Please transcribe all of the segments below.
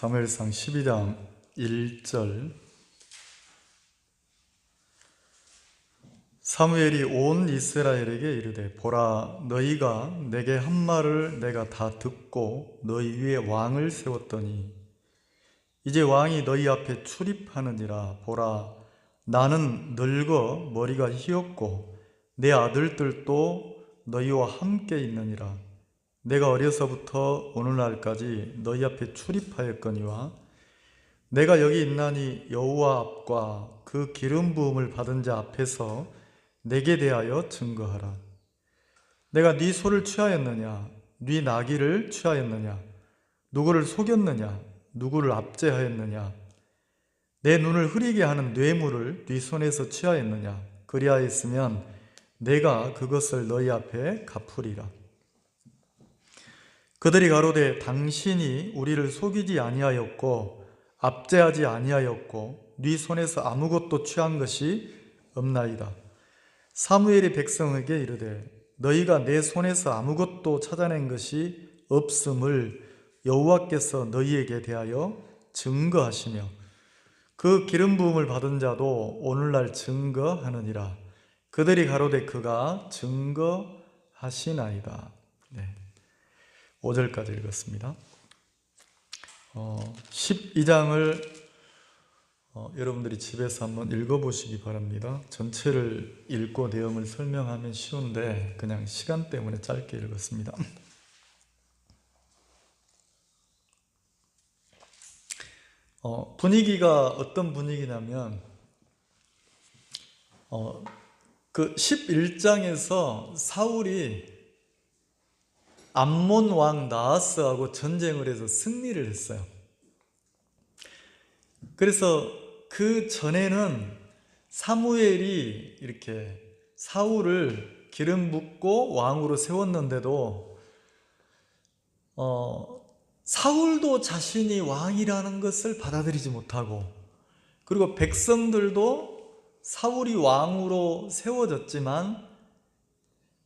사무엘상 12장 1절. 사무엘이 온 이스라엘에게 이르되 보라, 너희가 내게 한 말을 내가 다 듣고 너희 위에 왕을 세웠더니 이제 왕이 너희 앞에 출입하느니라. 보라, 나는 늙어 머리가 희었고 내 아들들도 너희와 함께 있느니라. 내가 어려서부터 오늘날까지 너희 앞에 출입하였거니와 내가 여기 있나니 여호와 앞과 그 기름 부음을 받은 자 앞에서 내게 대하여 증거하라. 내가 네 소를 취하였느냐? 네 나귀를 취하였느냐? 누구를 속였느냐? 누구를 압제하였느냐? 내 눈을 흐리게 하는 뇌물을 네 손에서 취하였느냐? 그리하였으면 내가 그것을 너희 앞에 갚으리라. 그들이 가로되 당신이 우리를 속이지 아니하였고 압제하지 아니하였고 네 손에서 아무것도 취한 것이 없나이다. 사무엘이 백성에게 이르되 너희가 내 손에서 아무것도 찾아낸 것이 없음을 여호와께서 너희에게 대하여 증거하시며 그 기름 부음을 받은 자도 오늘날 증거하느니라. 그들이 가로되 그가 증거하시나이다. 5절까지 읽었습니다. 12장을 여러분들이 집에서 한번 읽어보시기 바랍니다. 전체를 읽고 내용을 설명하면 쉬운데 그냥 시간 때문에 짧게 읽었습니다. 분위기가 어떤 분위기냐면 그 11장에서 사울이 암몬 왕 나하스하고 전쟁을 해서 승리를 했어요. 그래서 그 전에는 사무엘이 이렇게 사울을 기름 붓고 왕으로 세웠는데도 사울도 자신이 왕이라는 것을 받아들이지 못하고, 그리고 백성들도 사울이 왕으로 세워졌지만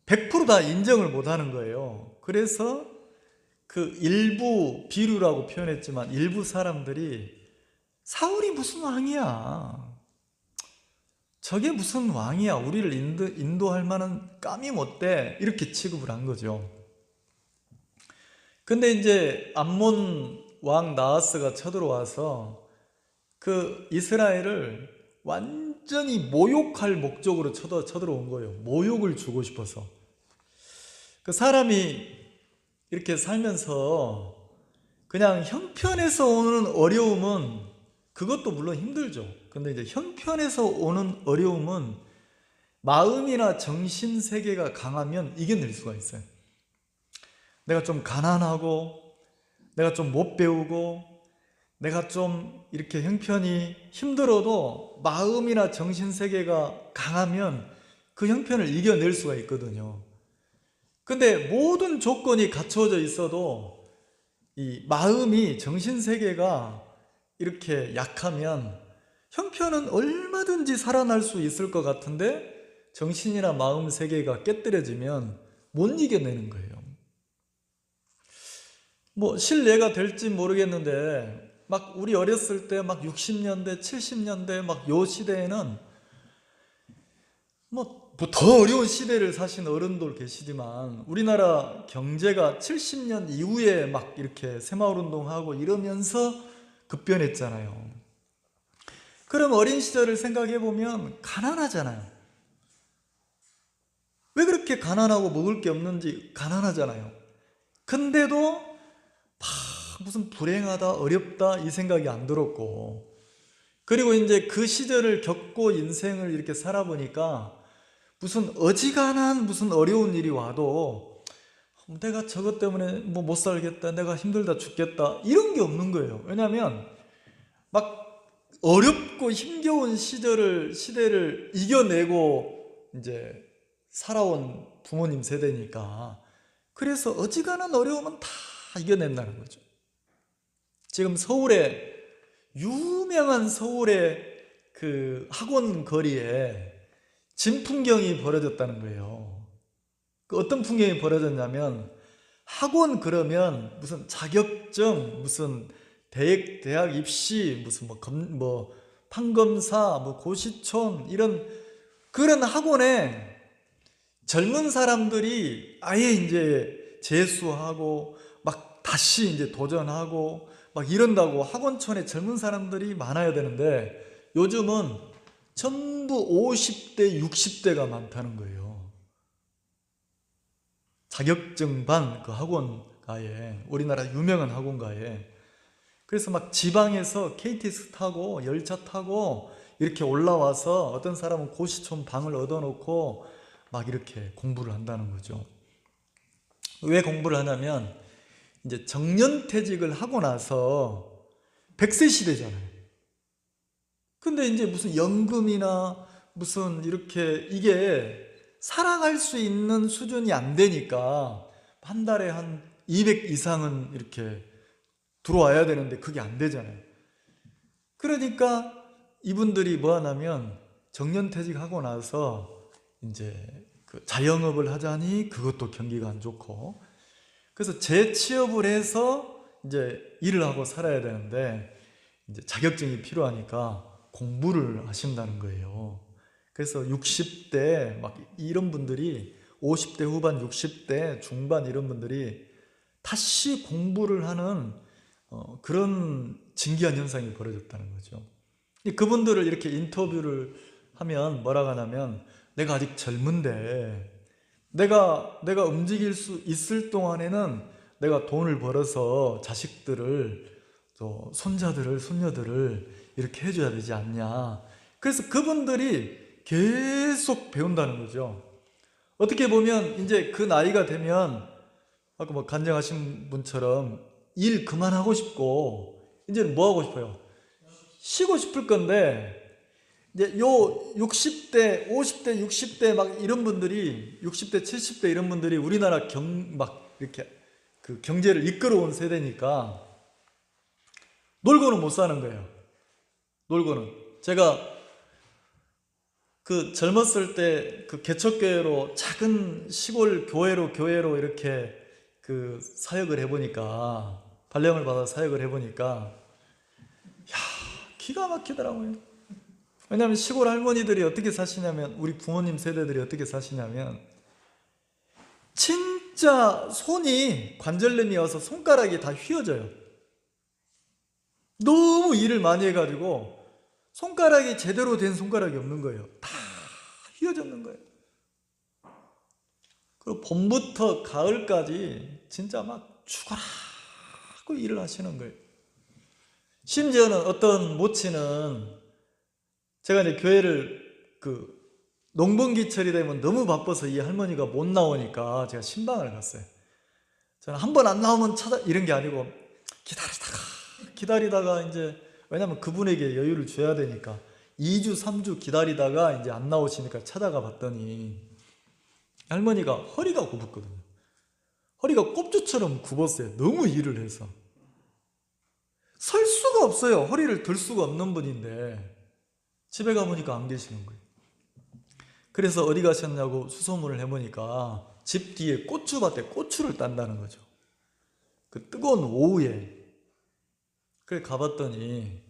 100% 다 인정을 못하는 거예요. 그래서 그 일부, 비류라고 표현했지만 일부 사람들이 사울이 무슨 왕이야, 저게 무슨 왕이야, 우리를 인도할 만한 감이 못 돼, 이렇게 취급을 한 거죠. 근데 이제 암몬 왕 나하스가 쳐들어와서 그 이스라엘을 완전히 모욕할 목적으로 쳐들어온 거예요. 모욕을 주고 싶어서. 그 사람이 이렇게 살면서 그냥 형편에서 오는 어려움은, 그것도 물론 힘들죠. 근데 이제 형편에서 오는 어려움은 마음이나 정신 세계가 강하면 이겨낼 수가 있어요. 내가 좀 가난하고, 내가 좀 못 배우고, 내가 좀 이렇게 형편이 힘들어도 마음이나 정신 세계가 강하면 그 형편을 이겨낼 수가 있거든요. 근데 모든 조건이 갖춰져 있어도 이 마음이, 정신 세계가 이렇게 약하면 형편은 얼마든지 살아날 수 있을 것 같은데 정신이나 마음 세계가 깨뜨려지면 못 이겨내는 거예요. 뭐 실례가 될지 모르겠는데 막 우리 어렸을 때 막 60년대, 70년대 막 요 시대에는 뭐 더 어려운 시대를 사신 어른들 계시지만 우리나라 경제가 70년 이후에 막 이렇게 새마을운동하고 이러면서 급변했잖아요. 그럼 어린 시절을 생각해 보면 가난하잖아요. 왜 그렇게 가난하고 먹을 게 없는지 가난하잖아요. 근데도 무슨 불행하다, 어렵다 이 생각이 안 들었고, 그리고 이제 그 시절을 겪고 인생을 이렇게 살아보니까 무슨 어지간한 무슨 어려운 일이 와도 내가 저것 때문에 뭐 못 살겠다, 내가 힘들다 죽겠다 이런 게 없는 거예요. 왜냐하면 막 어렵고 힘겨운 시대를 이겨내고 이제 살아온 부모님 세대니까, 그래서 어지간한 어려움은 다 이겨낸다는 거죠. 지금 유명한 서울의 그 학원 거리에 진풍경이 벌어졌다는 거예요. 그 어떤 풍경이 벌어졌냐면, 학원 그러면 무슨 자격증, 무슨 대학 입시, 무슨 판검사, 고시촌, 이런 그런 학원에 젊은 사람들이 아예 이제 재수하고 막 다시 이제 도전하고 막 이런다고 학원촌에 젊은 사람들이 많아야 되는데 요즘은 전부 50대, 60대가 많다는 거예요. 자격증반 그 학원가에, 우리나라 유명한 학원가에. 그래서 막 지방에서 KTX 타고 열차 타고 이렇게 올라와서 어떤 사람은 고시촌 방을 얻어놓고 막 이렇게 공부를 한다는 거죠. 왜 공부를 하냐면 이제 정년퇴직을 하고 나서 100세 시대잖아요. 근데 이제 무슨 연금이나 무슨 이렇게 이게 살아갈 수 있는 수준이 안 되니까 한 달에 한 200 이상은 이렇게 들어와야 되는데 그게 안 되잖아요. 그러니까 이분들이 뭐 하냐면 정년퇴직하고 나서 이제 그 자영업을 하자니 그것도 경기가 안 좋고, 그래서 재취업을 해서 이제 일을 하고 살아야 되는데 이제 자격증이 필요하니까 공부를 하신다는 거예요. 그래서 60대 막 이런 분들이 50대 후반, 60대 중반 이런 분들이 다시 공부를 하는 그런 진기한 현상이 벌어졌다는 거죠. 그분들을 이렇게 인터뷰를 하면 뭐라고 하냐면 내가 아직 젊은데 내가 움직일 수 있을 동안에는 내가 돈을 벌어서 자식들을 또 손자들을 손녀들을 이렇게 해줘야 되지 않냐. 그래서 그분들이 계속 배운다는 거죠. 어떻게 보면 이제 그 나이가 되면 아까 간증하신 분처럼 일 그만하고 싶고 이제는 뭐 하고 싶어요? 쉬고 싶을 건데 이제 요 60대, 50대, 60대 막 이런 분들이 60대, 70대 이런 분들이 우리나라 막 이렇게 그 경제를 이끌어온 세대니까 놀고는 못 사는 거예요. 놀고는. 제가 그 젊었을 때 그 개척교회로 작은 시골 교회로 이렇게 그 사역을 해보니까, 발령을 받아 사역을 해보니까 야, 기가 막히더라고요. 왜냐하면 시골 할머니들이 어떻게 사시냐면, 우리 부모님 세대들이 어떻게 사시냐면 진짜 손이 관절염이 와서 손가락이 다 휘어져요. 너무 일을 많이 해가지고 손가락이 제대로 된 손가락이 없는 거예요. 다 휘어졌는 거예요. 그리고 봄부터 가을까지 진짜 막 죽어라고 일을 하시는 거예요. 심지어는 어떤 모치는, 제가 이제 교회를 그 농번기철이 되면 너무 바빠서 이 할머니가 못 나오니까 제가 신방을 갔어요. 저는 한 번 안 나오면 이런 게 아니고 기다리다가 이제, 왜냐면 그분에게 여유를 줘야 되니까 2주 3주 기다리다가 이제 안 나오시니까 찾아가 봤더니 할머니가 허리가 굽었거든요. 허리가 꼽주처럼 굽었어요. 너무 일을 해서 설 수가 없어요. 허리를 들 수가 없는 분인데 집에 가보니까 안 계시는 거예요. 그래서 어디 가셨냐고 수소문을 해보니까 집 뒤에 고추밭에 고추를 딴다는 거죠. 그 뜨거운 오후에. 그래 가봤더니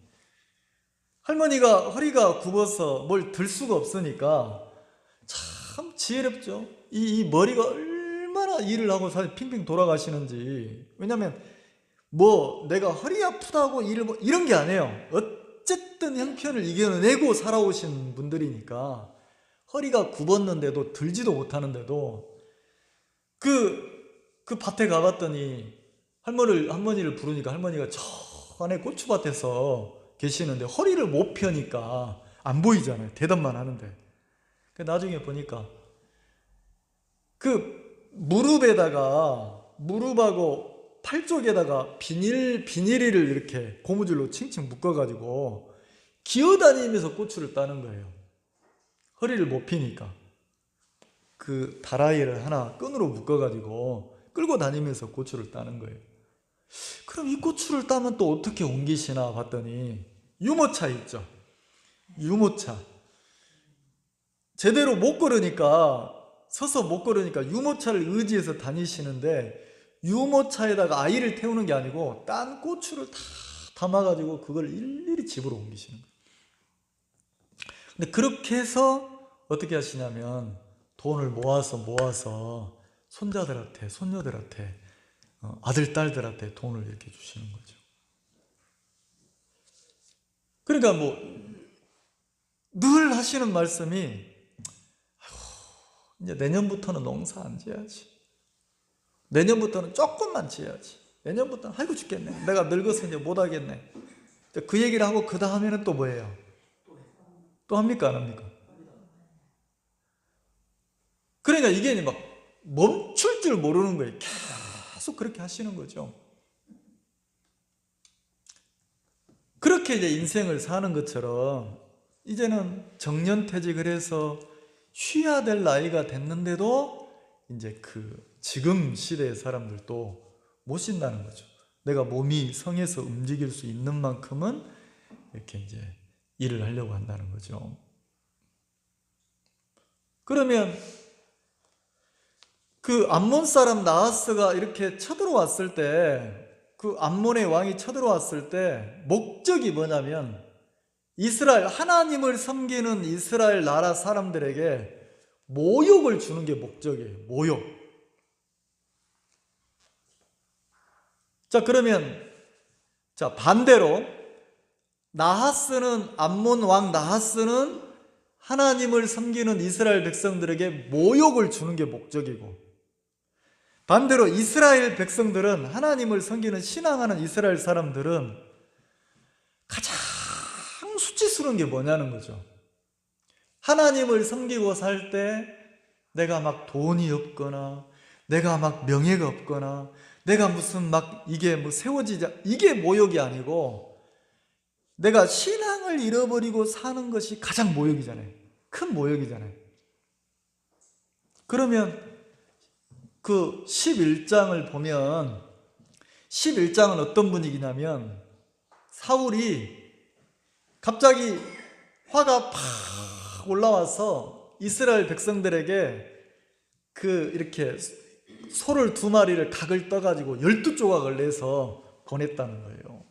할머니가 허리가 굽어서 뭘 들 수가 없으니까 참 지혜롭죠. 이 머리가 얼마나 일을 하고 핑핑 돌아가시는지. 왜냐면 뭐 내가 허리 아프다고 일을 이런 게 아니에요. 어쨌든 형편을 이겨내고 살아오신 분들이니까 허리가 굽었는데도 들지도 못하는데도 그 밭에 가봤더니 할머니를 부르니까 할머니가 저 안에 고추밭에서 계시는데 허리를 못 펴니까 안 보이잖아요. 대답만 하는데. 나중에 보니까 그 무릎하고 팔 쪽에다가 비닐을 이렇게 고무줄로 칭칭 묶어가지고 기어다니면서 고추를 따는 거예요. 허리를 못 피니까. 그 다라이를 하나 끈으로 묶어가지고 끌고 다니면서 고추를 따는 거예요. 그럼 이 고추를 따면 또 어떻게 옮기시나 봤더니 유모차 있죠. 유모차. 제대로 못 걸으니까, 서서 못 걸으니까 유모차를 의지해서 다니시는데 유모차에다가 아이를 태우는 게 아니고 딴 고추를 다 담아가지고 그걸 일일이 집으로 옮기시는 거예요. 근데 그렇게 해서 어떻게 하시냐면 돈을 모아서 손자들한테, 손녀들한테, 아들, 딸들한테 돈을 이렇게 주시는 거죠. 그러니까 뭐 늘 하시는 말씀이 이제 내년부터는 농사 안 지어야지. 내년부터는 조금만 지어야지. 내년부터는 아이고 죽겠네. 내가 늙어서 이제 못 하겠네. 그 얘기를 하고 그 다음에는 또 뭐예요? 또 합니까? 안 합니까? 그러니까 이게 막 멈출 줄 모르는 거예요. 계속 그렇게 하시는 거죠. 그렇게 이제 인생을 사는 것처럼 이제는 정년퇴직을 해서 쉬어야 될 나이가 됐는데도 이제 지금 시대의 사람들도 못 쉰다는 거죠. 내가 몸이 성해서 움직일 수 있는 만큼은 이렇게 이제 일을 하려고 한다는 거죠. 그러면 암몬 사람 나하스가 이렇게 쳐들어왔을 때, 암몬의 왕이 쳐들어왔을 때 목적이 뭐냐면 이스라엘, 하나님을 섬기는 이스라엘 나라 사람들에게 모욕을 주는 게 목적이에요. 모욕. 자, 그러면 반대로 암몬 왕 나하스는 하나님을 섬기는 이스라엘 백성들에게 모욕을 주는 게 목적이고, 반대로 이스라엘 백성들은, 하나님을 섬기는 신앙하는 이스라엘 사람들은 가장 수치스러운 게 뭐냐는 거죠. 하나님을 섬기고 살 때 내가 막 돈이 없거나 내가 막 명예가 없거나 내가 무슨 막 이게 뭐 세워지자, 이게 모욕이 아니고 내가 신앙을 잃어버리고 사는 것이 가장 모욕이잖아요. 큰 모욕이잖아요. 그러면 11장을 보면 11장은 어떤 분위기냐면 사울이 갑자기 화가 팍 올라와서 이스라엘 백성들에게 이렇게 소를 2마리를 각을 떠가지고 12조각을 내서 보냈다는 거예요.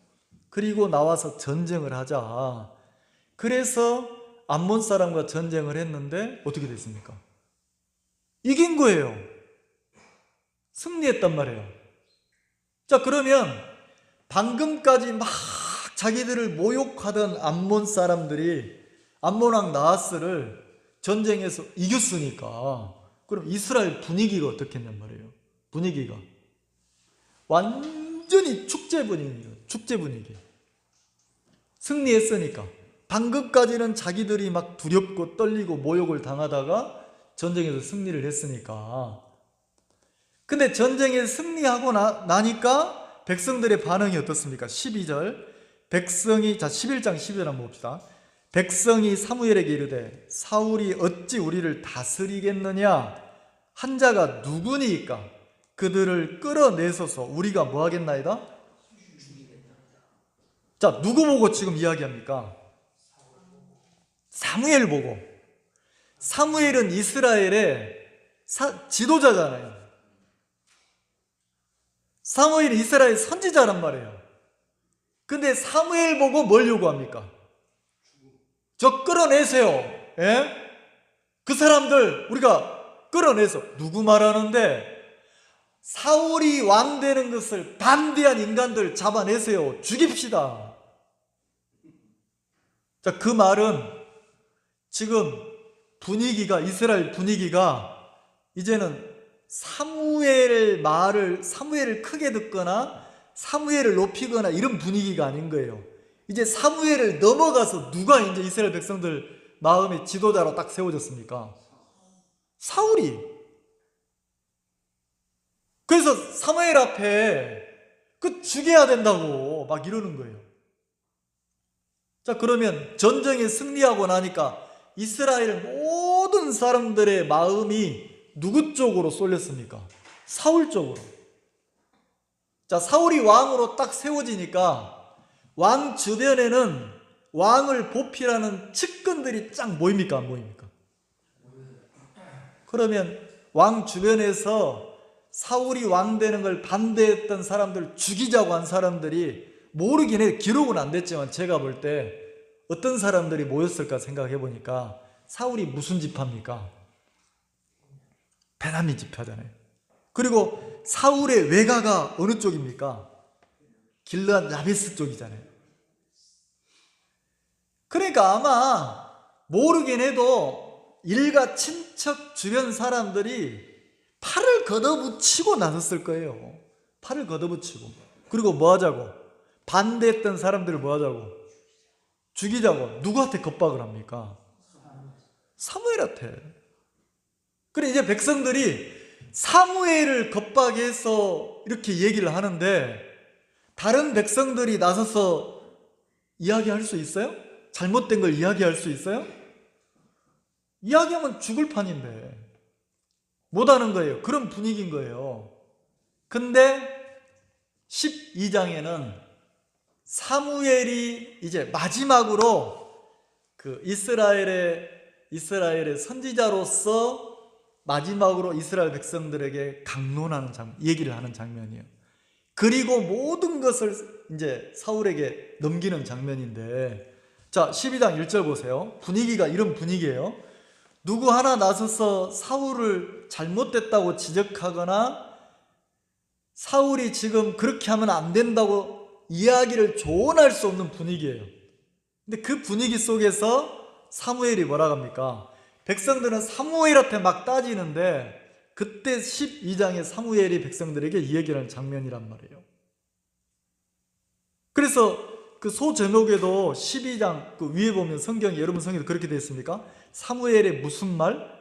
그리고 나와서 전쟁을 하자. 그래서 암몬 사람과 전쟁을 했는데 어떻게 됐습니까? 이긴 거예요. 승리했단 말이에요. 자, 그러면 방금까지 막 자기들을 모욕하던 암몬 사람들이 암몬 왕 나하스를 전쟁에서 이겼으니까 그럼 이스라엘 분위기가 어떻겠냔 말이에요. 분위기가 완전히 축제 분위기예요. 축제 분위기. 승리했으니까. 방금까지는 자기들이 막 두렵고 떨리고 모욕을 당하다가 전쟁에서 승리를 했으니까. 근데 전쟁에 승리하고 나니까 백성들의 반응이 어떻습니까? 12절. 백성이, 11장 12절 한번 봅시다. 백성이 사무엘에게 이르되 사울이 어찌 우리를 다스리겠느냐? 한 자가 누구니까? 그들을 끌어내소서. 우리가 뭐 하겠나이다? 자, 누구 보고 지금 이야기합니까? 사무엘 보고. 사무엘은 이스라엘의 지도자잖아요. 사무엘이 이스라엘 선지자란 말이에요. 근데 사무엘 보고 뭘 요구합니까? 저 끌어내세요. 예? 그 사람들 우리가 끌어내서. 누구 말하는데? 사울이 왕 되는 것을 반대한 인간들 잡아내세요. 죽입시다. 자, 그 말은 지금 분위기가, 이스라엘 분위기가 이제는 사무엘의 말을, 사무엘을 크게 듣거나 사무엘을 높이거나 이런 분위기가 아닌 거예요. 이제 사무엘을 넘어가서 누가 이제 이스라엘 백성들 마음의 지도자로 딱 세워졌습니까? 사울이. 그래서 사무엘 앞에 죽여야 된다고 막 이러는 거예요. 자, 그러면 전쟁에 승리하고 나니까 이스라엘 모든 사람들의 마음이 누구 쪽으로 쏠렸습니까? 사울 쪽으로. 자, 사울이 왕으로 딱 세워지니까 왕 주변에는 왕을 보필하는 측근들이 쫙 모입니까? 안 모입니까? 그러면 왕 주변에서 사울이 왕 되는 걸 반대했던 사람들, 죽이자고 한 사람들이 모르긴 해. 기록은 안 됐지만 제가 볼 때 어떤 사람들이 모였을까 생각해 보니까 사울이 무슨 지파입니까? 베냐민 지파잖아요. 그리고 사울의 외가가 어느 쪽입니까? 길르앗 야베스 쪽이잖아요. 그러니까 아마 모르긴 해도 일가 친척 주변 사람들이 팔을 걷어붙이고 나섰을 거예요. 팔을 걷어붙이고. 그리고 뭐 하자고? 반대했던 사람들을 뭐 하자고? 죽이자고. 누구한테 겁박을 합니까? 사무엘한테. 그래 이제 백성들이 사무엘을 겁박해서 이렇게 얘기를 하는데 다른 백성들이 나서서 이야기할 수 있어요? 잘못된 걸 이야기할 수 있어요? 이야기하면 죽을 판인데 못하는 거예요. 그런 분위기인 거예요. 근데 12장에는 사무엘이 이제 마지막으로 그 이스라엘의 선지자로서 마지막으로 이스라엘 백성들에게 강론하는 얘기를 하는 장면이에요. 그리고 모든 것을 이제 사울에게 넘기는 장면인데, 자 12장 1절 보세요. 분위기가 이런 분위기예요. 누구 하나 나서서 사울을 잘못됐다고 지적하거나 사울이 지금 그렇게 하면 안 된다고 이야기를 조언할 수 없는 분위기예요. 근데 그 분위기 속에서 사무엘이 뭐라고 합니까? 백성들은 사무엘한테 막 따지는데 그때 12장에 사무엘이 백성들에게 이 얘기를 하는 장면이란 말이에요. 그래서 그 소제목에도 12장 그 위에 보면 성경에, 여러분 성경에 그렇게 되어 있습니까? 사무엘의 무슨 말?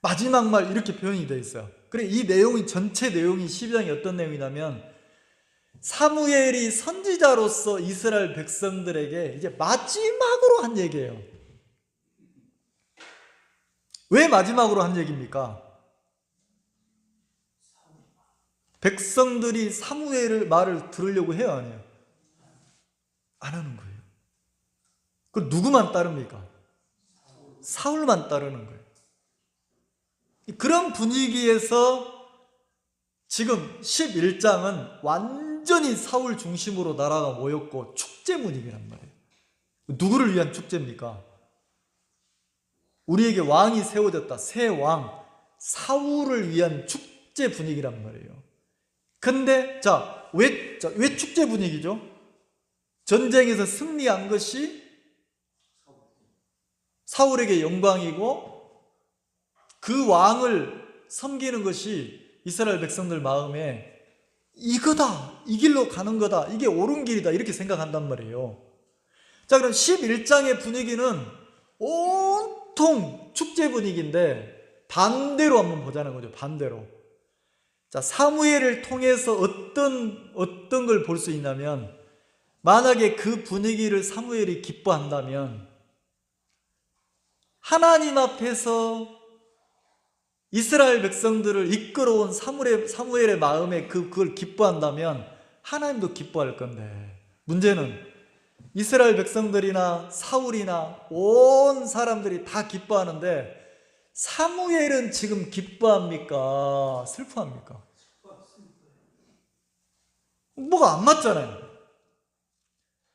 마지막 말 이렇게 표현이 되어 있어요. 그래 이 내용이 전체 내용이 12장이 어떤 내용이냐면 사무엘이 선지자로서 이스라엘 백성들에게 이제 마지막으로 한 얘기예요. 왜 마지막으로 한 얘기입니까? 백성들이 사무엘의 말을 들으려고 해요, 안 해요? 안 하는 거예요. 그 누구만 따릅니까? 사울만 따르는 거예요. 그런 분위기에서 지금 11장은 완전히 사울 중심으로 나라가 모였고 축제 분위기란 말이에요. 누구를 위한 축제입니까? 우리에게 왕이 세워졌다. 새 왕, 사울을 위한 축제 분위기란 말이에요. 근데 왜 축제 분위기죠? 전쟁에서 승리한 것이 사울에게 영광이고 그 왕을 섬기는 것이 이스라엘 백성들 마음에 이거다, 이 길로 가는 거다, 이게 옳은 길이다 이렇게 생각한단 말이에요. 자, 그럼 11장의 분위기는 온통 축제 분위기인데 반대로 한번 보자는 거죠. 반대로. 자, 사무엘을 통해서 어떤 걸 볼 수 있냐면, 만약에 그 분위기를 사무엘이 기뻐한다면 하나님 앞에서 이스라엘 백성들을 이끌어온 사무엘의 마음에 그걸 기뻐한다면 하나님도 기뻐할 건데, 문제는 이스라엘 백성들이나 사울이나 온 사람들이 다 기뻐하는데 사무엘은 지금 기뻐합니까? 슬퍼합니까? 뭐가 안 맞잖아요.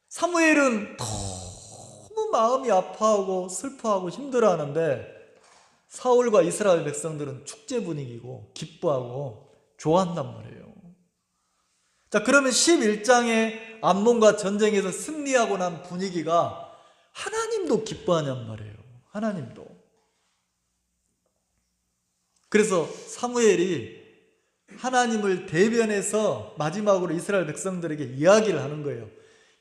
사무엘은 너무 마음이 아파하고 슬퍼하고 힘들어하는데 사울과 이스라엘 백성들은 축제 분위기고 기뻐하고 좋아한단 말이에요. 자, 그러면 11장의 암몬과 전쟁에서 승리하고 난 분위기가 하나님도 기뻐하냔 말이에요. 하나님도. 그래서 사무엘이 하나님을 대변해서 마지막으로 이스라엘 백성들에게 이야기를 하는 거예요.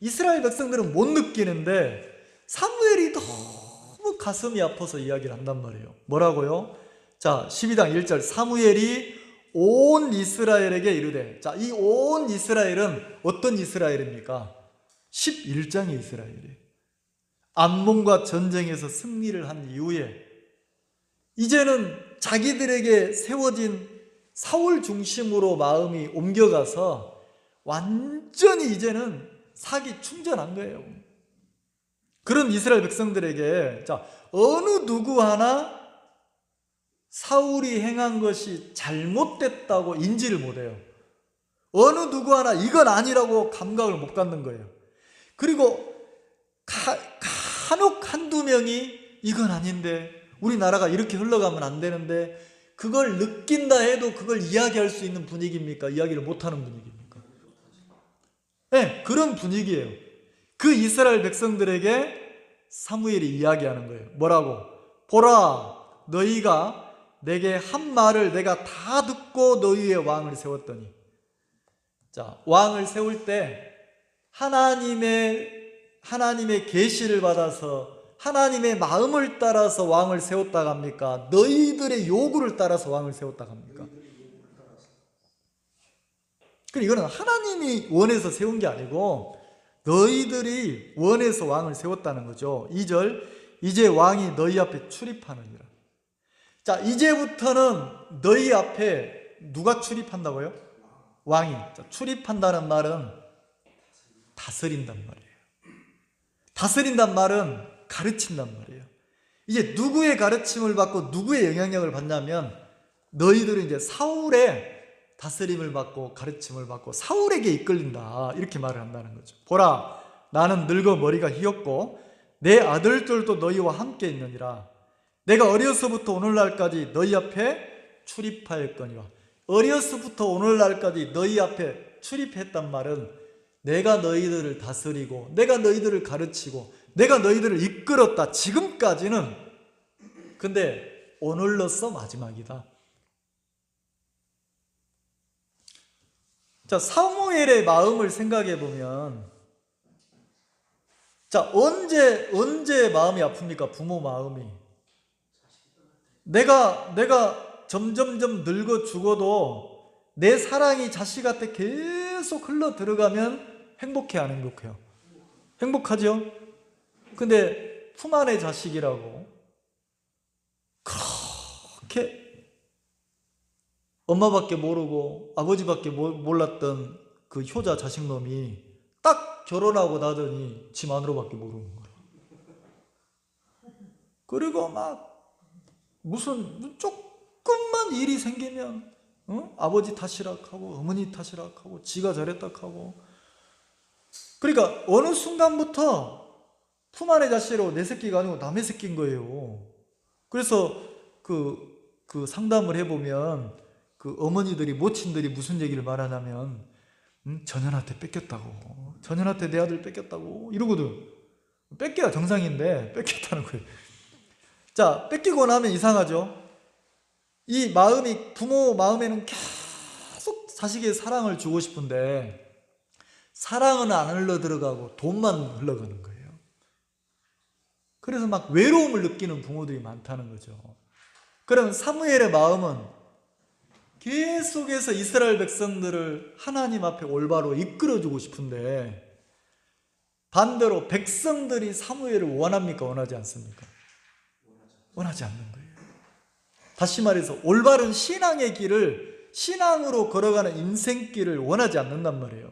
이스라엘 백성들은 못 느끼는데 사무엘이 너무 가슴이 아파서 이야기를 한단 말이에요. 뭐라고요? 자, 12장 1절 사무엘이 온 이스라엘에게 이르되, 자, 이 온 이스라엘은 어떤 이스라엘입니까? 11장의 이스라엘이에요. 암몬과 전쟁에서 승리를 한 이후에 이제는 자기들에게 세워진 사울 중심으로 마음이 옮겨가서 완전히 이제는 사기 충전한 거예요. 그런 이스라엘 백성들에게 자, 어느 누구 하나 사울이 행한 것이 잘못됐다고 인지를 못해요. 어느 누구 하나 이건 아니라고 감각을 못 갖는 거예요. 그리고 간혹 한두 명이 이건 아닌데, 우리나라가 이렇게 흘러가면 안 되는데, 그걸 느낀다 해도 그걸 이야기할 수 있는 분위기입니까? 이야기를 못하는 분위기입니까? 네, 그런 분위기예요. 그 이스라엘 백성들에게 사무엘이 이야기하는 거예요. 뭐라고? 보라, 너희가 내게 한 말을 내가 다 듣고 너희 위에 왕을 세웠더니. 자, 왕을 세울 때 하나님의 계시를 받아서 하나님의 마음을 따라서 왕을 세웠다고 합니까? 너희들의 요구를 따라서 왕을 세웠다고 합니까? 그러니까 이거는 하나님이 원해서 세운 게 아니고 너희들이 원해서 왕을 세웠다는 거죠. 2절, 이제 왕이 너희 앞에 출입하느니라. 자, 이제부터는 너희 앞에 누가 출입한다고요? 왕이. 자, 출입한다는 말은 다스린단 말이에요. 다스린단 말은 가르친단 말이에요. 이제 누구의 가르침을 받고 누구의 영향력을 받냐면 너희들은 이제 사울의 다스림을 받고 가르침을 받고 사울에게 이끌린다, 이렇게 말을 한다는 거죠. 보라, 나는 늙어 머리가 휘었고 내 아들들도 너희와 함께 있느니라. 내가 어려서부터 오늘날까지 너희 앞에 출입하였거니와. 어려서부터 오늘날까지 너희 앞에 출입했단 말은 내가 너희들을 다스리고 내가 너희들을 가르치고 내가 너희들을 이끌었다, 지금까지는. 근데 오늘로써 마지막이다. 자, 사무엘의 마음을 생각해 보면, 자, 언제 마음이 아픕니까? 부모 마음이. 내가 점점점 늙어 죽어도 내 사랑이 자식한테 계속 흘러 들어가면 행복해, 안 행복해요? 행복하죠? 근데 품 안의 자식이라고 그렇게 엄마밖에 모르고 아버지밖에 몰랐던 그 효자 자식놈이 딱 결혼하고 나더니 지 마누라밖에 모르는 거예요. 그리고 막 무슨 조금만 일이 생기면 아버지 탓이라 하고 어머니 탓이라 하고 지가 저랬다 하고. 그러니까 어느 순간부터 품 안의 자식이라고 내 새끼가 아니고 남의 새끼인 거예요. 그래서 그 상담을 해보면 그 어머니들이, 모친들이 무슨 얘기를 말하냐면 전현한테 뺏겼다고, 전현한테 내 아들 뺏겼다고 이러거든. 뺏겨야 정상인데 뺏겼다는 거예요. 자, 뺏기고 나면 이상하죠. 이 마음이, 부모 마음에는 계속 자식의 사랑을 주고 싶은데 사랑은 안 흘러 들어가고 돈만 흘러가는 거예요. 그래서 막 외로움을 느끼는 부모들이 많다는 거죠. 그럼 사무엘의 마음은 계속해서 이스라엘 백성들을 하나님 앞에 올바로 이끌어주고 싶은데 반대로 백성들이 사무엘을 원합니까? 원하지 않습니까? 원하지 않는 거예요. 다시 말해서 올바른 신앙의 길을, 신앙으로 걸어가는 인생길을 원하지 않는단 말이에요.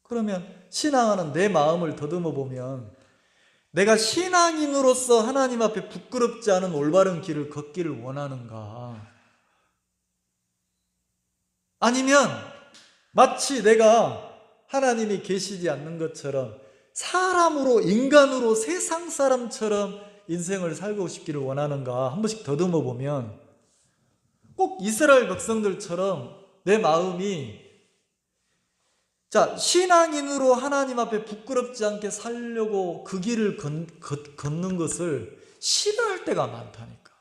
그러면 신앙하는 내 마음을 더듬어 보면 내가 신앙인으로서 하나님 앞에 부끄럽지 않은 올바른 길을 걷기를 원하는가? 아니면 마치 내가 하나님이 계시지 않는 것처럼 사람으로, 인간으로, 세상 사람처럼 인생을 살고 싶기를 원하는가? 한 번씩 더듬어 보면 꼭 이스라엘 백성들처럼 내 마음이, 자, 신앙인으로 하나님 앞에 부끄럽지 않게 살려고 그 길을 걷는 것을 싫어할 때가 많다니까.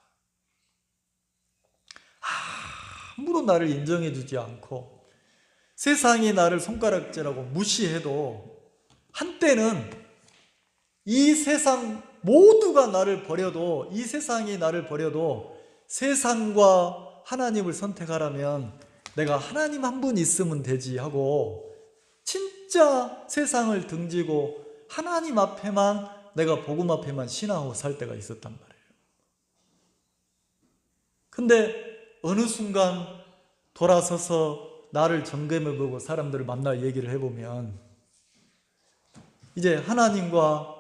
아무도 나를 인정해 주지 않고 세상이 나를 손가락질하고 무시해도, 한때는 이 세상 모두가 나를 버려도, 이 세상이 나를 버려도 세상과 하나님을 선택하라면 내가 하나님 한 분 있으면 되지 하고 진짜 세상을 등지고 하나님 앞에만, 내가 복음 앞에만 신앙하고 살 때가 있었단 말이에요. 근데 어느 순간 돌아서서 나를 점검해보고 사람들을 만나 얘기를 해보면 이제 하나님과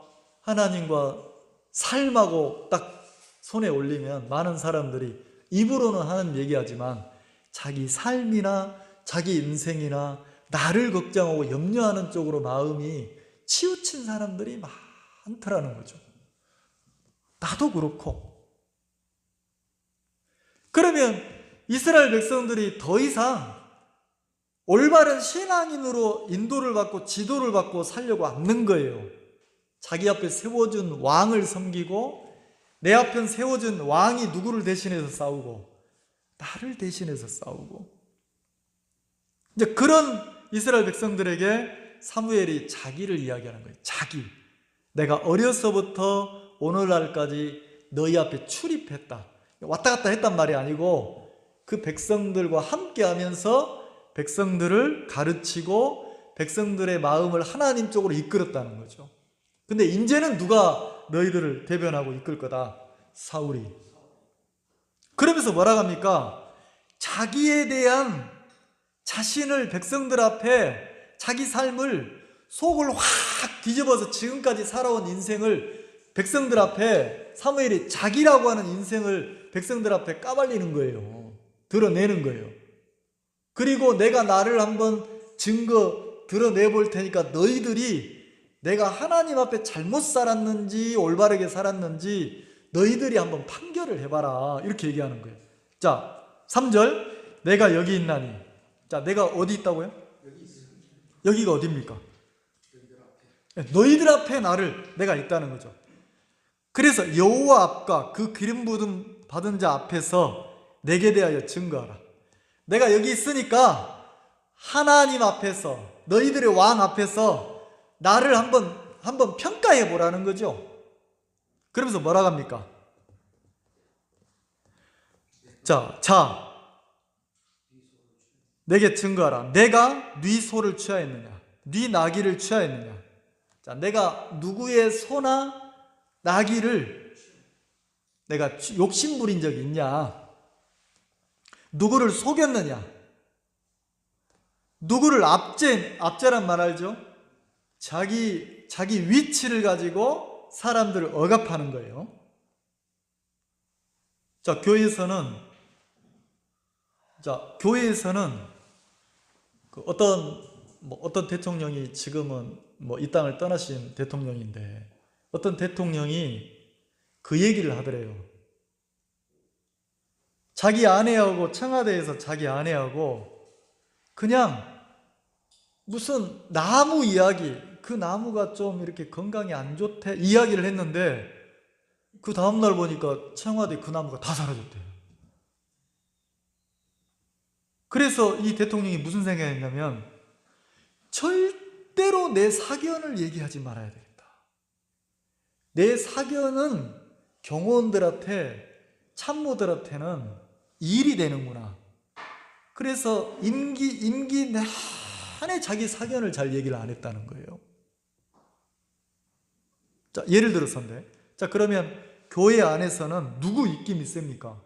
삶하고 딱 손에 올리면 많은 사람들이 입으로는 하나님 얘기하지만 자기 삶이나 자기 인생이나 나를 걱정하고 염려하는 쪽으로 마음이 치우친 사람들이 많더라는 거죠. 나도 그렇고. 그러면 이스라엘 백성들이 더 이상 올바른 신앙인으로 인도를 받고 지도를 받고 살려고 않는 거예요. 자기 앞에 세워준 왕을 섬기고 내 앞에 세워준 왕이 누구를 대신해서 싸우고 나를 대신해서 싸우고. 이제 그런 이스라엘 백성들에게 사무엘이 자기를 이야기하는 거예요. 자기. 내가 어려서부터 오늘날까지 너희 앞에 출입했다. 왔다 갔다 했단 말이 아니고 그 백성들과 함께 하면서 백성들을 가르치고 백성들의 마음을 하나님 쪽으로 이끌었다는 거죠. 근데 이제는 누가 너희들을 대변하고 이끌 거다? 사울이. 그러면서 뭐라고 합니까? 자기에 대한 자신을 백성들 앞에 자기 삶을 속을 확 뒤집어서 지금까지 살아온 인생을 백성들 앞에 사무엘이 자기라고 하는 인생을 백성들 앞에 까발리는 거예요. 드러내는 거예요. 그리고 내가 나를 한번 증거 드러내볼 테니까 너희들이 내가 하나님 앞에 잘못 살았는지 올바르게 살았는지 너희들이 한번 판결을 해봐라. 이렇게 얘기하는 거예요. 자, 3절 내가 여기 있나니. 자, 내가 어디 있다고요? 여기가 어디입니까? 너희들 앞에 내가 있다는 거죠. 그래서 여호와 앞과 그 기름 부음 받은 자 앞에서 내게 대하여 증거하라. 내가 여기 있으니까 하나님 앞에서 너희들의 왕 앞에서 나를 한번 평가해 보라는 거죠. 그러면서 뭐라고 합니까? 자, 내게 증거하라. 내가 네 소를 취하였느냐? 네 나귀를 취하였느냐? 자, 내가 누구의 소나 나귀를 내가 욕심부린 적이 있냐? 누구를 속였느냐? 누구를 압제란 말 알죠? 자기 위치를 가지고 사람들을 억압하는 거예요. 자, 교회에서는 어떤 대통령이 지금은 이 땅을 떠나신 대통령인데 어떤 대통령이 그 얘기를 하더래요. 자기 아내하고 청와대에서 자기 아내하고 그냥 무슨 나무 이야기, 그 나무가 좀 이렇게 건강에 안 좋대 이야기를 했는데 그 다음날 보니까 청와대 그 나무가 다 사라졌대요. 그래서 이 대통령이 무슨 생각했냐면 절대로 내 사견을 얘기하지 말아야 되겠다. 내 사견은 경호원들한테 참모들한테는 일이 되는구나. 그래서 임기 내내 자기 사견을 잘 얘기를 안 했다는 거예요. 자, 예를 들어서인데, 자, 그러면 교회 안에서는 누구 입김이 셉니까?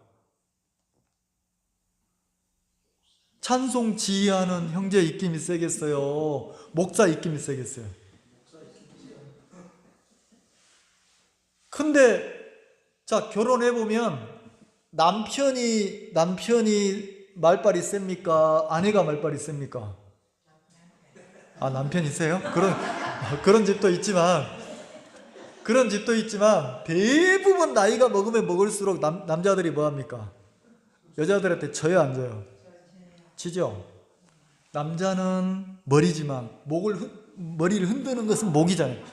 찬송 지휘하는 형제 입김이 세겠어요? 목사 입김이 세겠어요? 근데 자, 결혼해보면 남편이 말빨이 셉니까? 아내가 말빨이 셉니까? 아, 남편이 세요? 그런 집도 있지만 대부분 나이가 먹으면 먹을수록 남자들이 뭐합니까? 여자들한테 져요, 안 져요? 지죠? 남자는 머리지만 머리를 흔드는 것은 목이잖아요.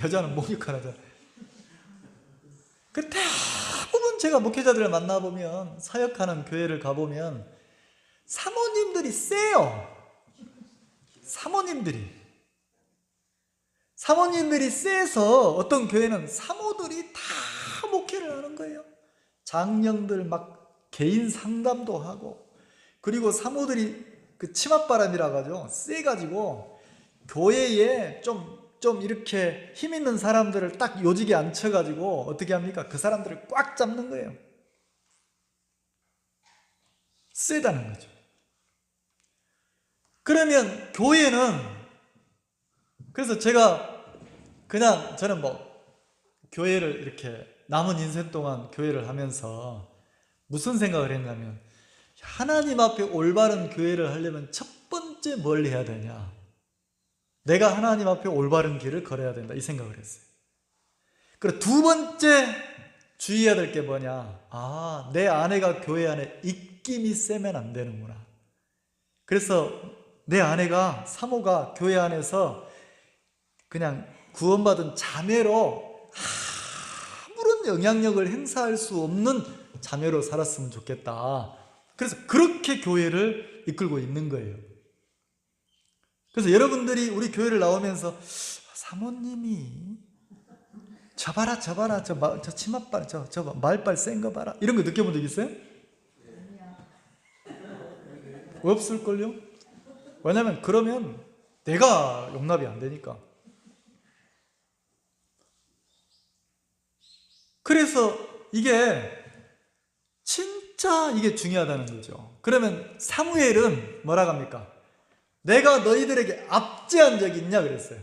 여자는 목이 하나잖아요. 그 대부분 제가 목회자들을 만나보면 사역하는 교회를 가보면 사모님들이 세요. 사모님들이 세서 어떤 교회는 사모들이 다 목회를 하는 거예요. 장령들 막 개인 상담도 하고 그리고 사모들이 그 치맛바람이라고 하죠. 세가지고 교회에 좀 이렇게 힘 있는 사람들을 딱 요직에 앉혀가지고 어떻게 합니까? 그 사람들을 꽉 잡는 거예요. 세다는 거죠. 그러면 교회는 그래서 저는 교회를 이렇게 남은 인생 동안 교회를 하면서 무슨 생각을 했냐면 하나님 앞에 올바른 교회를 하려면 첫 번째 뭘 해야 되냐? 내가 하나님 앞에 올바른 길을 걸어야 된다, 이 생각을 했어요. 그리고 두 번째 주의해야 될 게 뭐냐? 내 아내가 교회 안에 입김이 세면 안 되는구나. 그래서 내 아내가, 사모가 교회 안에서 그냥 구원받은 자매로 아무런 영향력을 행사할 수 없는 자매로 살았으면 좋겠다. 그래서 그렇게 교회를 이끌고 있는 거예요. 그래서 여러분들이 우리 교회를 나오면서 사모님이 저 봐라, 저 치맛발, 저 말발 센 거 봐라, 이런 거 느껴본 적 있어요? 없을걸요? 왜냐면 그러면 내가 용납이 안 되니까. 그래서 이게 진짜 이게 중요하다는 거죠. 그러면 사무엘은 뭐라고 합니까? 내가 너희들에게 압제한 적이 있냐 그랬어요.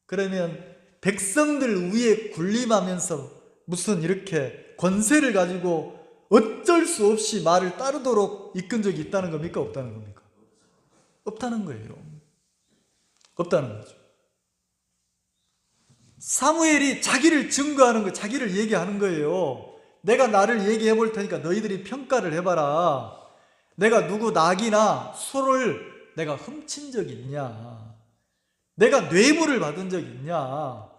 그러면 백성들 위에 군림하면서 무슨 이렇게 권세를 가지고 어쩔 수 없이 말을 따르도록 이끈 적이 있다는 겁니까? 없다는 겁니까? 없다는 거예요. 없다는 거죠. 사무엘이 자기를 증거하는 거, 자기를 얘기하는 거예요. 내가 나를 얘기해 볼 테니까 너희들이 평가를 해봐라. 내가 누구 낙이나 소를 내가 훔친 적이 있냐? 내가 뇌물을 받은 적이 있냐?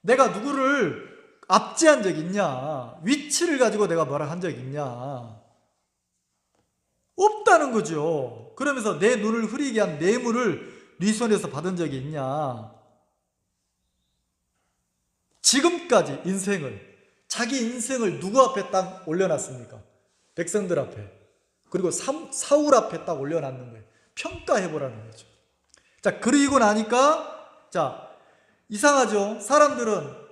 내가 누구를 압제한 적이 있냐? 위치를 가지고 내가 뭐라 한 적이 있냐? 없다는 거죠. 그러면서 내 눈을 흐리게 한 뇌물을 네 손에서 받은 적이 있냐? 지금까지 자기 인생을 누구 앞에 딱 올려놨습니까? 백성들 앞에. 그리고 사울 앞에 딱 올려놨는 거예요. 평가해보라는 거죠. 자, 그리고 나니까, 자, 이상하죠? 사람들은,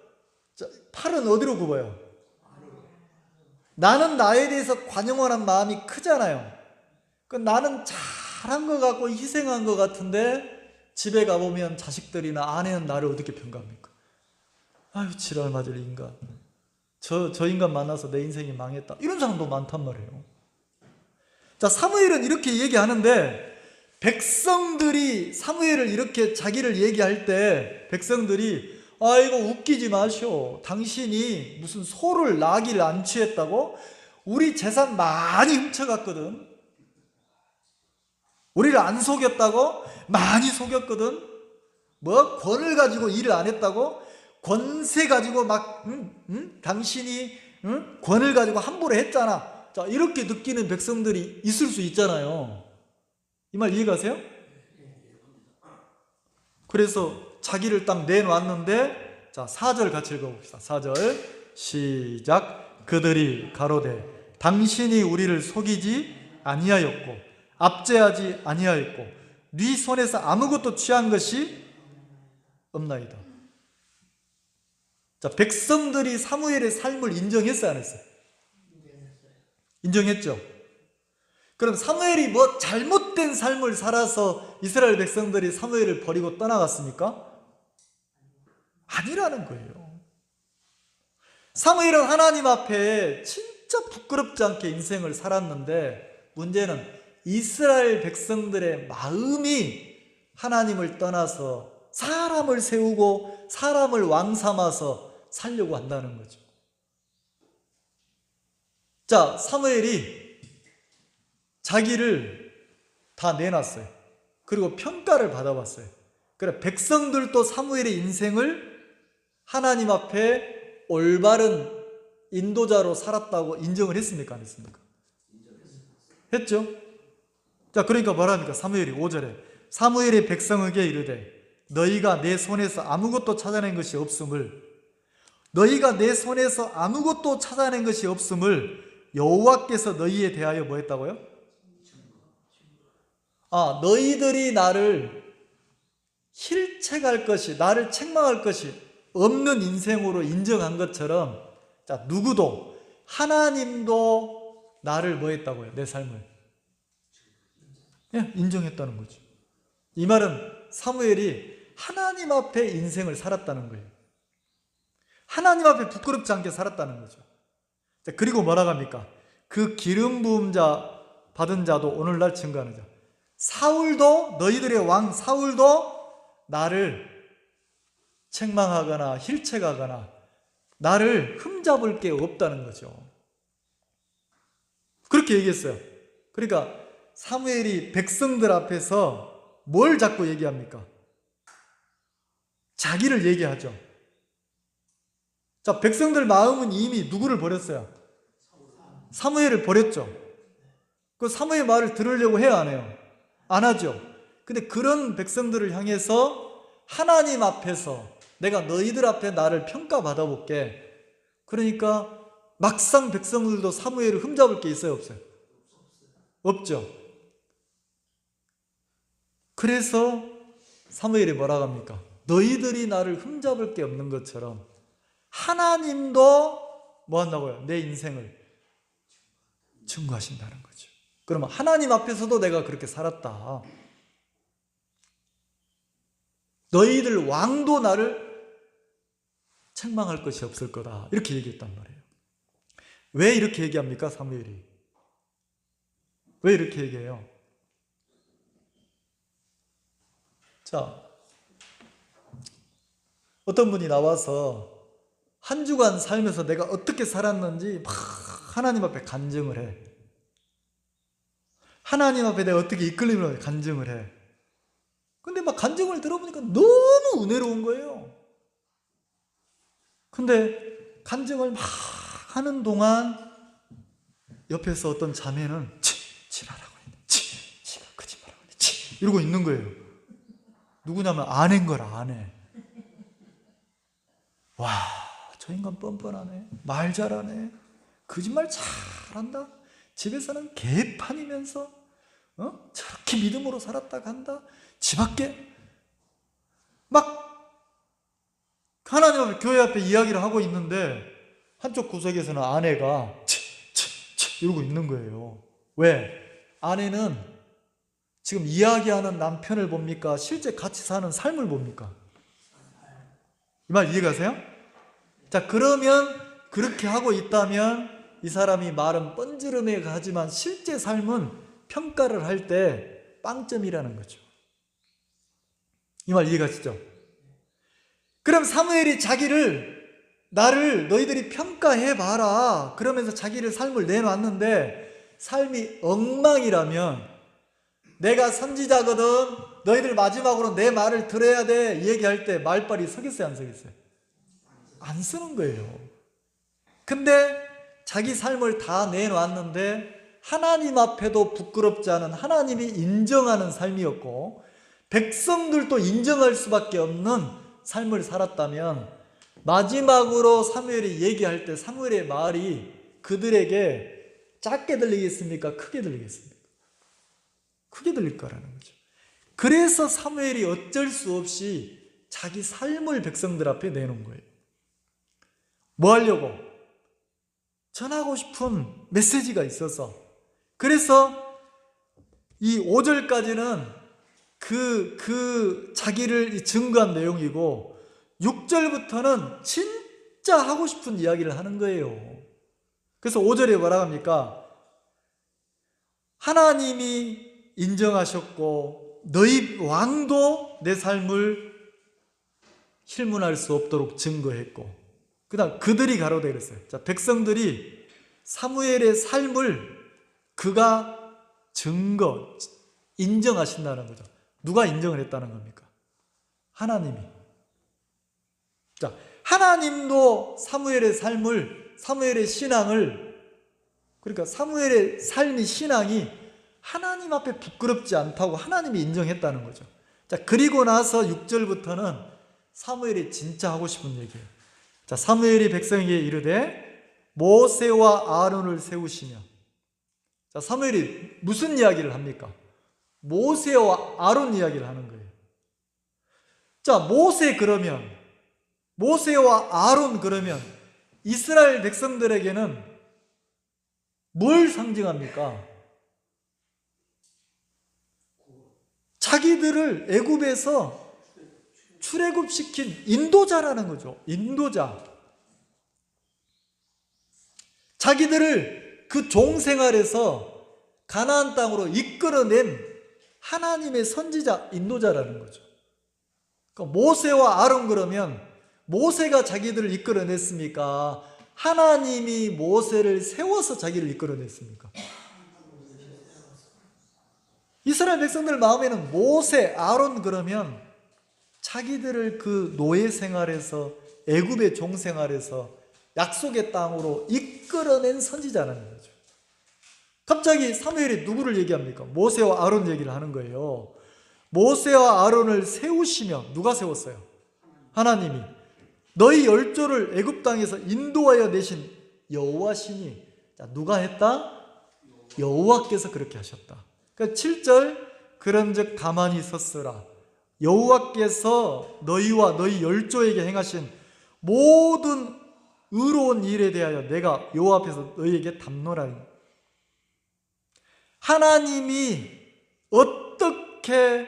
팔은 어디로 굽어요? 나는 나에 대해서 관용하는 마음이 크잖아요. 나는 잘한 것 같고 희생한 것 같은데 집에 가보면 자식들이나 아내는 나를 어떻게 평가합니까? 아유, 지랄 맞을 인간. 저 인간 만나서 내 인생이 망했다. 이런 사람도 많단 말이에요. 자, 사무엘은 이렇게 얘기하는데 백성들이 사무엘을 이렇게 자기를 얘기할 때 백성들이 이거 웃기지 마시오. 당신이 무슨 소를 나귀를 안 취했다고? 우리 재산 많이 훔쳐갔거든. 우리를 안 속였다고? 많이 속였거든. 뭐 권을 가지고 일을 안 했다고? 권세 가지고 막 당신이 권을 가지고 함부로 했잖아. 자, 이렇게 느끼는 백성들이 있을 수 있잖아요. 이 말 이해가세요? 그래서 자기를 딱 내놨는데, 자, 4절 같이 읽어봅시다. 4절 시작. 그들이 가로되 당신이 우리를 속이지 아니하였고 압제하지 아니하였고 네 손에서 아무것도 취한 것이 없나이다. 자, 백성들이 사무엘의 삶을 인정했어요, 안 했어요? 인정했죠. 그럼 사무엘이 뭐 잘못된 삶을 살아서 이스라엘 백성들이 사무엘을 버리고 떠나갔습니까? 아니라는 거예요. 사무엘은 하나님 앞에 진짜 부끄럽지 않게 인생을 살았는데 문제는 이스라엘 백성들의 마음이 하나님을 떠나서 사람을 세우고 사람을 왕 삼아서 살려고 한다는 거죠. 자, 사무엘이 자기를 다 내놨어요. 그리고 평가를 받아봤어요. 그래, 백성들도 사무엘의 인생을 하나님 앞에 올바른 인도자로 살았다고 인정을 했습니까? 안 했습니까? 했죠? 자, 그러니까 뭐랍니까? 사무엘이 5절에 사무엘의 백성에게 이르되 너희가 내 손에서 아무것도 찾아낸 것이 없음을 여호와께서 너희에 대하여 뭐 했다고요? 너희들이 나를 힐책할 것이, 나를 책망할 것이 없는 인생으로 인정한 것처럼, 자, 누구도, 하나님도 나를 뭐 했다고요? 내 삶을 인정했다는 거죠. 이 말은 사무엘이 하나님 앞에 인생을 살았다는 거예요. 하나님 앞에 부끄럽지 않게 살았다는 거죠. 자, 그리고 뭐라고 합니까? 그 기름 부은 자 받은 자도 오늘날 증거하는 자. 사울도, 너희들의 왕 사울도 나를 책망하거나 힐책하거나 나를 흠잡을 게 없다는 거죠. 그렇게 얘기했어요. 그러니까 사무엘이 백성들 앞에서 뭘 자꾸 얘기합니까? 자기를 얘기하죠. 자, 백성들 마음은 이미 누구를 버렸어요? 사무엘을 버렸죠. 그 사무엘 말을 들으려고 해요, 안 해요? 안 하죠. 근데 그런 백성들을 향해서 하나님 앞에서 내가 너희들 앞에 나를 평가받아 볼게. 그러니까 막상 백성들도 사무엘을 흠잡을 게 있어요, 없어요? 없죠. 그래서 사무엘이 뭐라고 합니까? 너희들이 나를 흠잡을 게 없는 것처럼 하나님도 뭐 한다고요? 내 인생을 증거하신다는 거죠. 그러면 하나님 앞에서도 내가 그렇게 살았다. 너희들 왕도 나를 책망할 것이 없을 거다. 이렇게 얘기했단 말이에요. 왜 이렇게 얘기합니까? 사무엘이. 왜 이렇게 얘기해요? 자, 어떤 분이 나와서 한 주간 살면서 내가 어떻게 살았는지 막 하나님 앞에 간증을 해. 하나님 앞에 내가 어떻게 이끌림을 간증을 해. 근데 막 간증을 들어보니까 너무 은혜로운 거예요. 근데 간증을 막 하는 동안 옆에서 어떤 자매는 지랄하고 있네. 지가 거짓말하고 있네. 이러고 있는 거예요. 누구냐면 아내인 거라, 아내. 와, 저 인간 뻔뻔하네. 말 잘하네. 거짓말 잘한다. 집에서는 개판이면서 저렇게 믿음으로 살았다 간다. 집 밖에 막 하나님 앞에 교회 앞에 이야기를 하고 있는데 한쪽 구석에서는 아내가 이러고 있는 거예요. 왜? 아내는 지금 이야기하는 남편을 봅니까? 실제 같이 사는 삶을 봅니까? 이 말 이해가세요? 자, 그러면 그렇게 하고 있다면 이 사람이 말은 뻔지르르 하지만 실제 삶은 평가를 할 때 빵점이라는 거죠. 이 말 이해가시죠? 그럼 사무엘이 나를 너희들이 평가해봐라 그러면서 자기를 삶을 내놨는데 삶이 엉망이라면 내가 선지자거든 너희들 마지막으로 내 말을 들어야 돼 얘기할 때 말빨이 서겠어요, 안 서겠어요? 안 쓰는 거예요. 근데 자기 삶을 다 내놨는데 하나님 앞에도 부끄럽지 않은 하나님이 인정하는 삶이었고 백성들도 인정할 수밖에 없는 삶을 살았다면 마지막으로 사무엘이 얘기할 때 사무엘의 말이 그들에게 작게 들리겠습니까? 크게 들리겠습니까? 크게 들릴 거라는 거죠. 그래서 사무엘이 어쩔 수 없이 자기 삶을 백성들 앞에 내놓은 거예요. 뭐 하려고? 전하고 싶은 메시지가 있어서. 그래서 이 5절까지는 그 자기를 증거한 내용이고 6절부터는 진짜 하고 싶은 이야기를 하는 거예요. 그래서 5절에 뭐라고 합니까? 하나님이 인정하셨고 너희 왕도 내 삶을 힐문할 수 없도록 증거했고 그 다음 그들이 가로되 그랬어요. 자, 백성들이 사무엘의 삶을 그가 인정하신다는 거죠. 누가 인정을 했다는 겁니까? 하나님이. 자, 하나님도 사무엘의 신앙을, 그러니까 사무엘의 삶이 신앙이 하나님 앞에 부끄럽지 않다고 하나님이 인정했다는 거죠. 자, 그리고 나서 6절부터는 사무엘이 진짜 하고 싶은 얘기예요. 자, 사무엘이 백성에게 이르되 모세와 아론을 세우시며. 자, 사무엘이 무슨 이야기를 합니까? 모세와 아론 이야기를 하는 거예요. 자, 모세와 아론 그러면 이스라엘 백성들에게는 뭘 상징합니까? 자기들을 애굽에서 출애굽시킨 인도자라는 거죠. 인도자. 자기들을 그 종생활에서 가나안 땅으로 이끌어낸 하나님의 선지자, 인도자라는 거죠. 그러니까 모세와 아론, 그러면 모세가 자기들을 이끌어냈습니까? 하나님이 모세를 세워서 자기를 이끌어냈습니까? 이스라엘 백성들 마음에는 모세, 아론 그러면 자기들을 그 노예 생활에서, 애굽의 종 생활에서 약속의 땅으로 이끌어낸 선지자라는 거죠. 갑자기 사무엘이 누구를 얘기합니까? 모세와 아론 얘기를 하는 거예요. 모세와 아론을 세우시며, 누가 세웠어요? 하나님이. 너희 열조를 애굽 땅에서 인도하여 내신 여호와시니. 자, 누가 했다? 여호와께서 그렇게 하셨다. 그러니까 7절, 그런즉 가만히 있었으라. 여호와께서 너희와 너희 열조에게 행하신 모든 의로운 일에 대하여 내가 여호와 앞에서 너희에게 담노라니. 하나님이 어떻게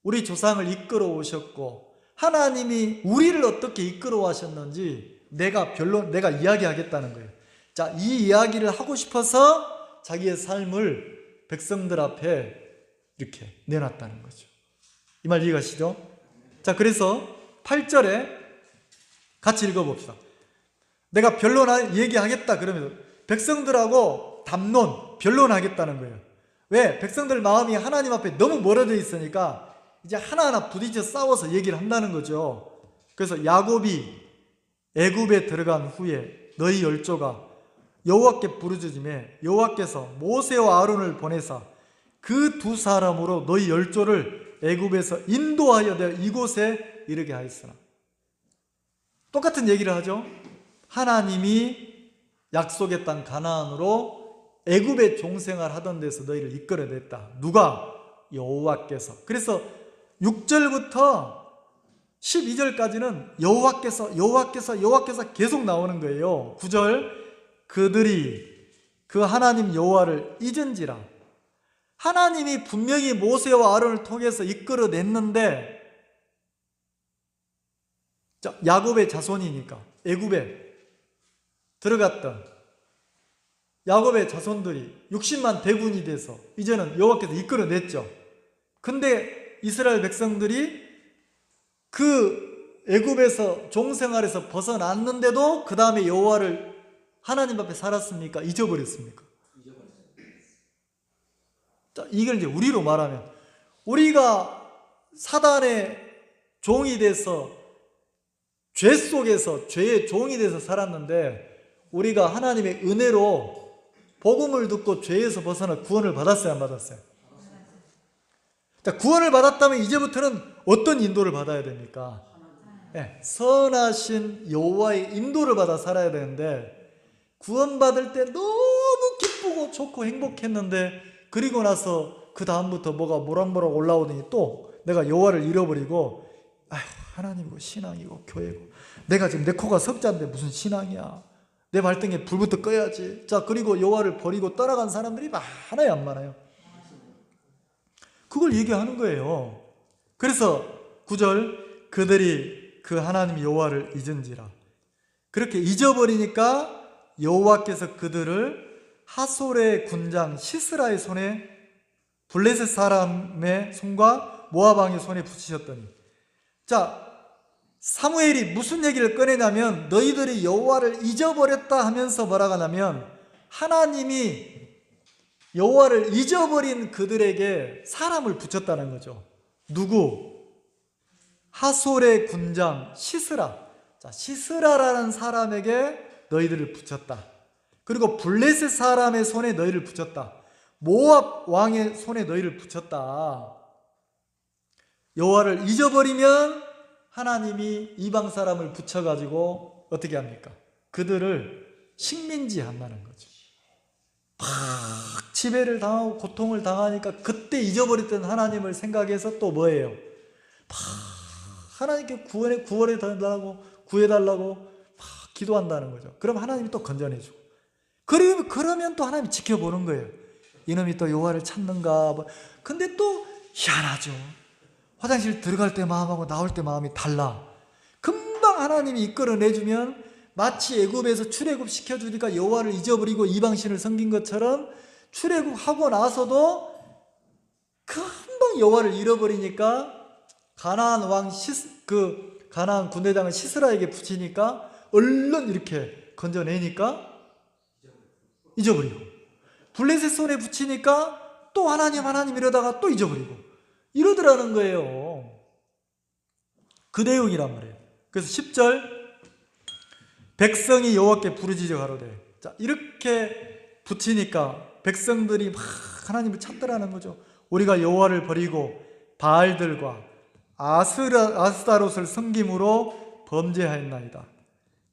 우리 조상을 이끌어 오셨고 하나님이 우리를 어떻게 이끌어 하셨는지 내가 이야기하겠다는 거예요. 자, 이 이야기를 하고 싶어서 자기의 삶을 백성들 앞에 이렇게 내놨다는 거죠. 이 말 이해가시죠? 자, 그래서 8절에 같이 읽어봅시다. 내가 얘기하겠다 그러면 백성들하고 담론, 변론하겠다는 거예요. 왜? 백성들 마음이 하나님 앞에 너무 멀어져 있으니까 이제 하나하나 부딪혀 싸워서 얘기를 한다는 거죠. 그래서 야곱이 애굽에 들어간 후에 너희 열조가 여호와께 부르짖음에 여호와께서 모세와 아론을 보내사 그 두 사람으로 너희 열조를 애굽에서 인도하여 내가 이곳에 이르게 하였으나. 똑같은 얘기를 하죠. 하나님이 약속의 땅 가나안으로 애굽의 종생활 하던 데서 너희를 이끌어냈다. 누가? 여호와께서. 그래서 6절부터 12절까지는 여호와께서 계속 나오는 거예요. 9절, 그들이 그 하나님 여호와를 잊은지라. 하나님이 분명히 모세와 아론을 통해서 이끌어냈는데, 야곱의 자손이니까 애굽에 들어갔던 야곱의 자손들이 60만 대군이 돼서 이제는 여호와께서 이끌어냈죠. 근데 이스라엘 백성들이 그 애굽에서 종생활에서 벗어났는데도 그 다음에 여호와를 하나님 앞에 살았습니까? 잊어버렸습니까? 이걸 이제 우리로 말하면 우리가 사단의 종이 돼서 죄 속에서 죄의 종이 돼서 살았는데 우리가 하나님의 은혜로 복음을 듣고 죄에서 벗어나 구원을 받았어요, 안 받았어요? 구원을 받았다면 이제부터는 어떤 인도를 받아야 됩니까? 네, 선하신 여호와의 인도를 받아 살아야 되는데 구원받을 때 너무 기쁘고 좋고 행복했는데 그리고 나서 그 다음부터 뭐가 모락모락 올라오더니 또 내가 여호와를 잃어버리고 아휴, 하나님이고 신앙이고 교회고 내가 지금 내 코가 석자인데 무슨 신앙이야. 내 발등에 불부터 꺼야지. 자, 그리고 여호와를 버리고 떠나간 사람들이 많아요, 안 많아요? 그걸 얘기하는 거예요. 그래서 9절, 그들이 그 하나님 여호와를 잊은지라. 그렇게 잊어버리니까 여호와께서 그들을 하솔의 군장 시스라의 손에, 블레셋 사람의 손과 모압 왕의 손에 붙이셨더니. 자, 사무엘이 무슨 얘기를 꺼내냐면 너희들이 여호와를 잊어버렸다 하면서 뭐라고 하냐면 하나님이 여호와를 잊어버린 그들에게 사람을 붙였다는 거죠. 누구? 하솔의 군장 시스라. 자, 시스라라는 사람에게 너희들을 붙였다. 그리고 블레셋 사람의 손에 너희를 붙였다. 모압 왕의 손에 너희를 붙였다. 여호와를 잊어버리면 하나님이 이방 사람을 붙여가지고 어떻게 합니까? 그들을 식민지 한다는 거죠. 막 지배를 당하고 고통을 당하니까 그때 잊어버렸던 하나님을 생각해서 또 뭐예요? 막 하나님께 구원해달라고 구해달라고 막 기도한다는 거죠. 그럼 하나님이 또 건져내주고 그러면 또 하나님이 지켜보는 거예요. 이놈이 또 여호와를 찾는가. 근데 또 희한하죠. 화장실 들어갈 때 마음하고 나올 때 마음이 달라. 금방 하나님이 이끌어내주면 마치 애굽에서 출애굽 시켜주니까 여호와를 잊어버리고 이방신을 섬긴 것처럼 출애굽하고 나서도 금방 여호와를 잃어버리니까 가나안 군대장을 시스라에게 붙이니까 얼른 이렇게 건져내니까 잊어버리고, 블레셋 손에 붙이니까 또 하나님 이러다가 또 잊어버리고 이러더라는 거예요. 그 내용이란 말이에요. 그래서 10절, 백성이 여호와께 부르짖어 가로되. 자, 이렇게 붙이니까 백성들이 막 하나님을 찾더라는 거죠. 우리가 여호와를 버리고 바알들과 아스타롯을 섬김으로 범죄하였나이다.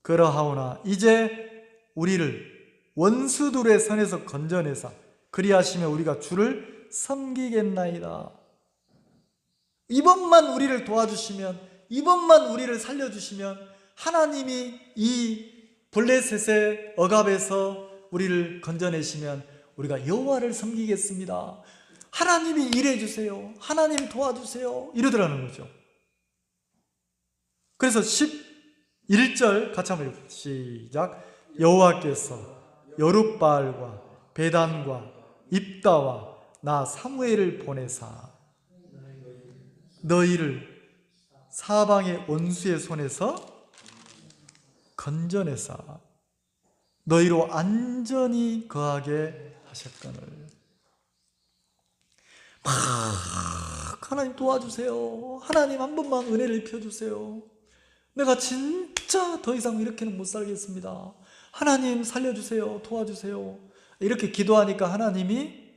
그러하오나 이제 우리를 원수들의 손에서 건져내사 그리하시며 우리가 주를 섬기겠나이다. 이번만 우리를 도와주시면, 이번만 우리를 살려주시면 하나님이 이 블레셋의 억압에서 우리를 건져내시면 우리가 여호와를 섬기겠습니다. 하나님이 일해주세요. 하나님 도와주세요. 이러더라는 거죠. 그래서 11절 같이 한번 읽어요. 시작. 여호와께서 여룻바알과 베단과 입다와 나 사무엘을 보내사 너희를 사방의 원수의 손에서 건져내사 너희로 안전히 거하게 하셨거늘. 막 하나님 도와주세요. 하나님 한 번만 은혜를 입혀주세요. 내가 진짜 더 이상 이렇게는 못 살겠습니다. 하나님 살려주세요. 도와주세요. 이렇게 기도하니까 하나님이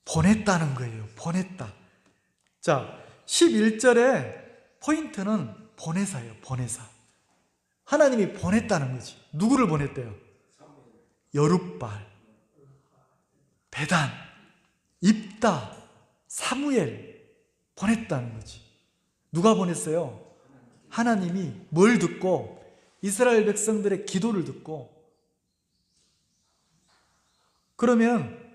보냈다는 거예요. 보냈다. 자, 11절에 포인트는 보내사예요. 보내사. 하나님이 보냈다는 거지. 누구를 보냈대요? 여룻바알, 베단, 입다, 사무엘 보냈다는 거지. 누가 보냈어요? 하나님이 뭘 듣고? 이스라엘 백성들의 기도를 듣고. 그러면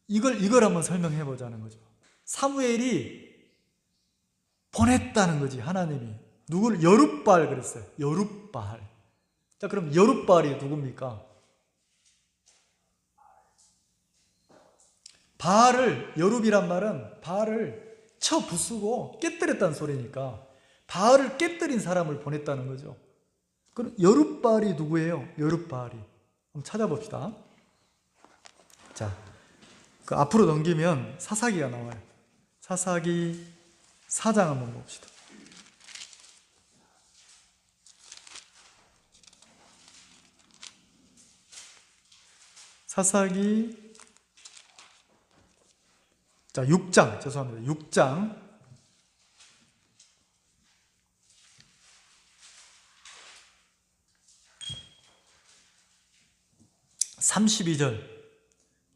이걸 한번 설명해 보자는 거죠. 사무엘이 보냈다는 거지. 하나님이 누구를? 여룻바알 그랬어요. 여룻바알. 자, 그럼 여룻바알이 누굽니까? 바알을, 여룹이란 말은 바알을 쳐 부수고 깨뜨렸다는 소리니까 바알을 깨뜨린 사람을 보냈다는 거죠. 그럼 여룻바알이 누구예요? 여룻바알이 한번 찾아봅시다. 자, 그 앞으로 넘기면 사사기가 나와요. 사사기 4장 한번 봅시다. 사사기 6장, 죄송합니다. 6장 32절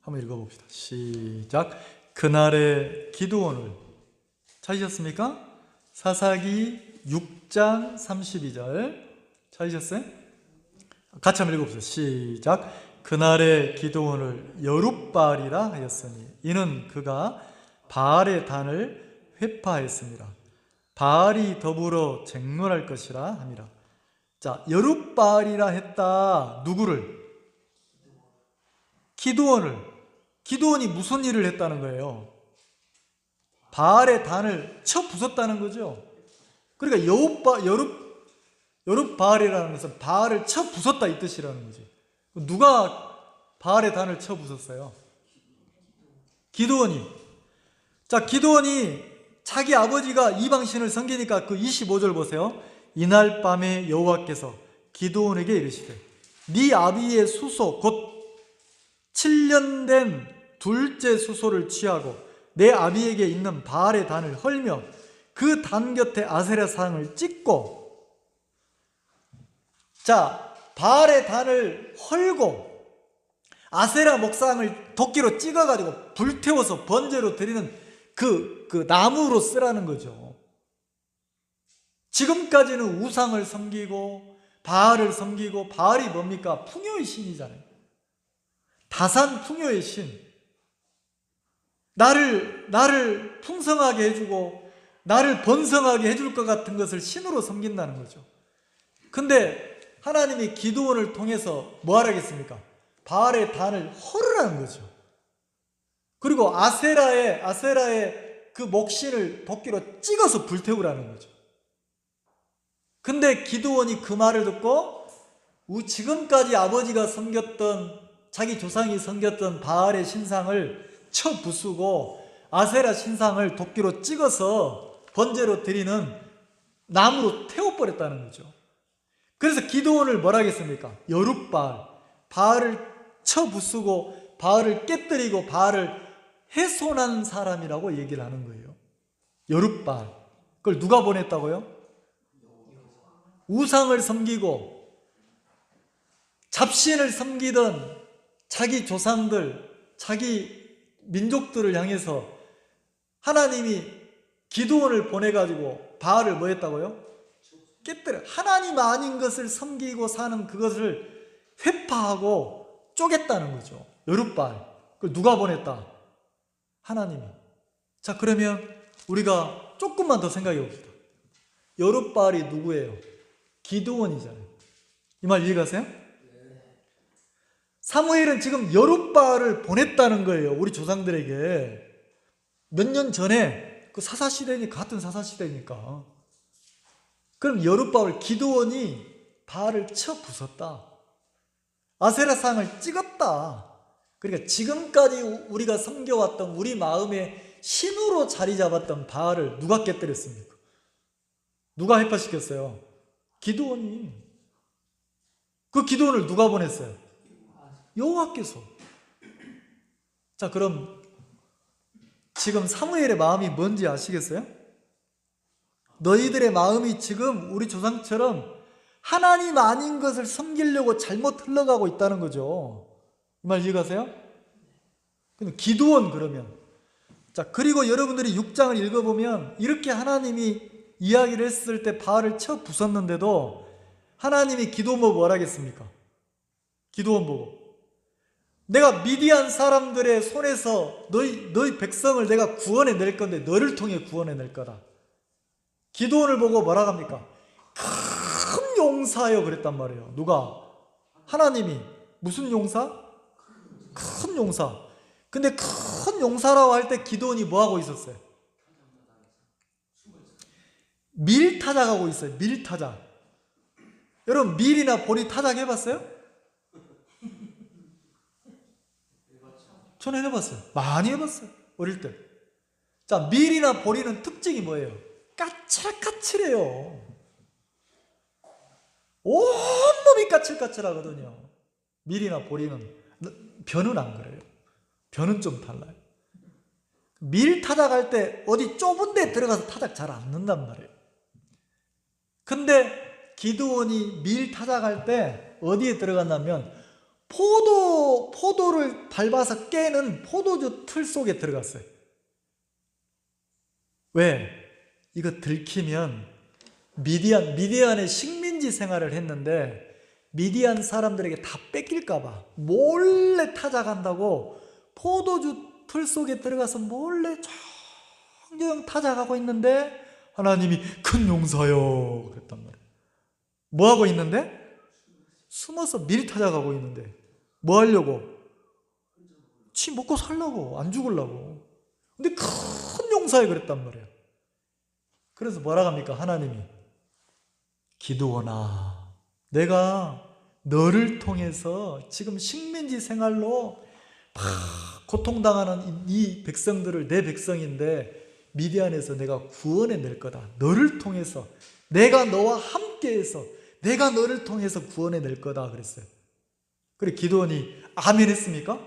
한번 읽어봅시다. 시작. 그날의 기드온을 찾으셨습니까? 사사기 6장 32절 찾으셨어요? 같이 한번 읽어봅시다. 시작. 그날의 기드온을 여룻바알이라 하였으니 이는 그가 바알의 단을 회파했습니다. 바알이 더불어 쟁론할 것이라 함이라. 자, 여룻바알이라 했다. 누구를? 기드온을. 기드온이 무슨 일을 했다는 거예요? 바알의 단을 쳐 부쉈다는 거죠. 그러니까 여룻바알이라는 것은 바알을 쳐 부쉈다 이 뜻이라는 거지. 누가 바알의 단을 쳐 부쉈어요? 기드온이. 자, 기드온이 자기 아버지가 이방신을 섬기니까 그 25절 보세요. 이날 밤에 여호와께서 기드온에게 이르시되 네 아비의 수소 곧 7년 된 둘째 수소를 취하고 내 아비에게 있는 바알의 단을 헐며 그 단 곁에 아세라 상을 찍고. 자, 바알의 단을 헐고 아세라 목상을 도끼로 찍어가지고 불태워서 번제로 드리는 그 나무로 쓰라는 거죠. 지금까지는 우상을 섬기고 바알을 섬기고, 바알이 뭡니까? 풍요의 신이잖아요. 다산 풍요의 신. 나를 풍성하게 해주고 나를 번성하게 해줄 것 같은 것을 신으로 섬긴다는 거죠. 근데 하나님이 기드온을 통해서 뭐 하라겠습니까? 바알의 단을 헐으라는 거죠. 그리고 아세라의 그 목신을 도끼로 찍어서 불태우라는 거죠. 근데 기드온이 그 말을 듣고 지금까지 아버지가 섬겼던, 자기 조상이 섬겼던 바알의 신상을 쳐 부수고 아세라 신상을 도끼로 찍어서 번제로 드리는 나무로 태워버렸다는 거죠. 그래서 기드온을 뭐라 하겠습니까? 여룻바알, 바알을 쳐 부수고 바알을 깨뜨리고 바알을 훼손한 사람이라고 얘기를 하는 거예요. 여룻바알. 그걸 누가 보냈다고요? 우상을 섬기고 잡신을 섬기던 자기 조상들, 자기 민족들을 향해서 하나님이 기드온을 보내가지고 바알을 뭐 했다고요? 깨뜨려. 하나님 아닌 것을 섬기고 사는 그것을 회파하고 쪼갰다는 거죠. 여룻바알. 그걸 누가 보냈다? 하나님이. 자, 그러면 우리가 조금만 더 생각해 봅시다. 여룻바알이 누구예요? 기드온이잖아요. 이 말 이해가세요? 사무엘은 지금 여룻바알을 보냈다는 거예요. 우리 조상들에게. 몇 년 전에 그 사사시대니까, 같은 사사시대니까. 그럼 여룻바알, 기드온이 바알을 쳐 부쉈다. 아세라상을 찍었다. 그러니까 지금까지 우리가 섬겨왔던 우리 마음의 신으로 자리 잡았던 바알을 누가 깨뜨렸습니까? 누가 해파시켰어요? 기드온이. 그 기드온을 누가 보냈어요? 여호와께서. 자, 그럼 지금 사무엘의 마음이 뭔지 아시겠어요? 너희들의 마음이 지금 우리 조상처럼 하나님 아닌 것을 섬기려고 잘못 흘러가고 있다는 거죠. 이 말 이해가세요? 그럼 기드온 그러면. 자, 그리고 여러분들이 6장을 읽어보면 이렇게 하나님이 이야기를 했을 때 바알을 쳐 부쉈는데도 하나님이 기드온 보고 뭐라 하겠습니까? 기드온 보고 내가 미디안 사람들의 손에서 너희 백성을 내가 구원해 낼 건데 너를 통해 구원해 낼 거다. 기드온을 보고 뭐라 합니까? 큰 용사요 그랬단 말이에요. 누가? 하나님이. 무슨 용사? 큰 용사. 근데 큰 용사라고 할 때 기드온이 뭐하고 있었어요? 밀 타작하고 있어요. 밀 타작. 여러분 밀이나 보리 타작 해봤어요? 저는 해봤어요. 많이 해봤어요. 어릴 때. 자, 밀이나 보리는 특징이 뭐예요? 까칠까칠해요. 온몸이 까칠까칠하거든요. 밀이나 보리는. 벼는 안 그래요. 벼는 좀 달라요. 밀 타작할 때 어디 좁은 데 들어가서 타작 잘 안 넣는단 말이에요. 근데 기드온이 밀 타작할 때 어디에 들어갔냐면 포도를 밟아서 깨는 포도주 틀 속에 들어갔어요. 왜? 이거 들키면 미디안의 식민지 생활을 했는데 미디안 사람들에게 다 뺏길까봐 몰래 타작한다고 포도주 틀 속에 들어가서 몰래 정정 타작하고 있는데 하나님이 큰 용사요 그랬단 말이에요. 뭐하고 있는데? 숨어서 밀 타작하고 있는데 뭐 하려고? 치 먹고 살려고, 안 죽으려고. 근데 큰 용사에 그랬단 말이에요. 그래서 뭐라 합니까? 하나님이 기드온아, 내가 너를 통해서 지금 식민지 생활로 막 고통당하는 이 백성들을 내 백성인데 미디안에서 내가 구원해 낼 거다. 너를 통해서 내가 너와 함께해서 내가 너를 통해서 구원해 낼 거다 그랬어요. 그래 기드온이 아멘 했습니까?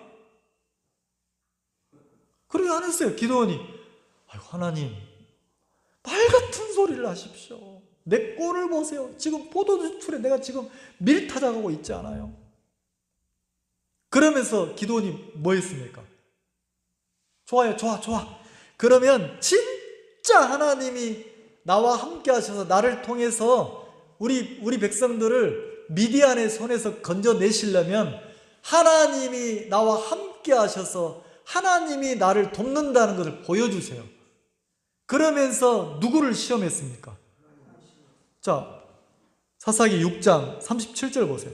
그래 안 했어요. 기드온이 아이고 하나님 말 같은 소리를 하십시오. 내 꼴을 보세요. 지금 포도주출에 내가 지금 밀타작하고 있지 않아요? 그러면서 기드온이 뭐 했습니까? 좋아요. 좋아. 그러면 진짜 하나님이 나와 함께 하셔서 나를 통해서 우리 백성들을 미디안의 손에서 건져내시려면 하나님이 나와 함께 하셔서 하나님이 나를 돕는다는 것을 보여주세요. 그러면서 누구를 시험했습니까? 자, 사사기 6장 37절 보세요.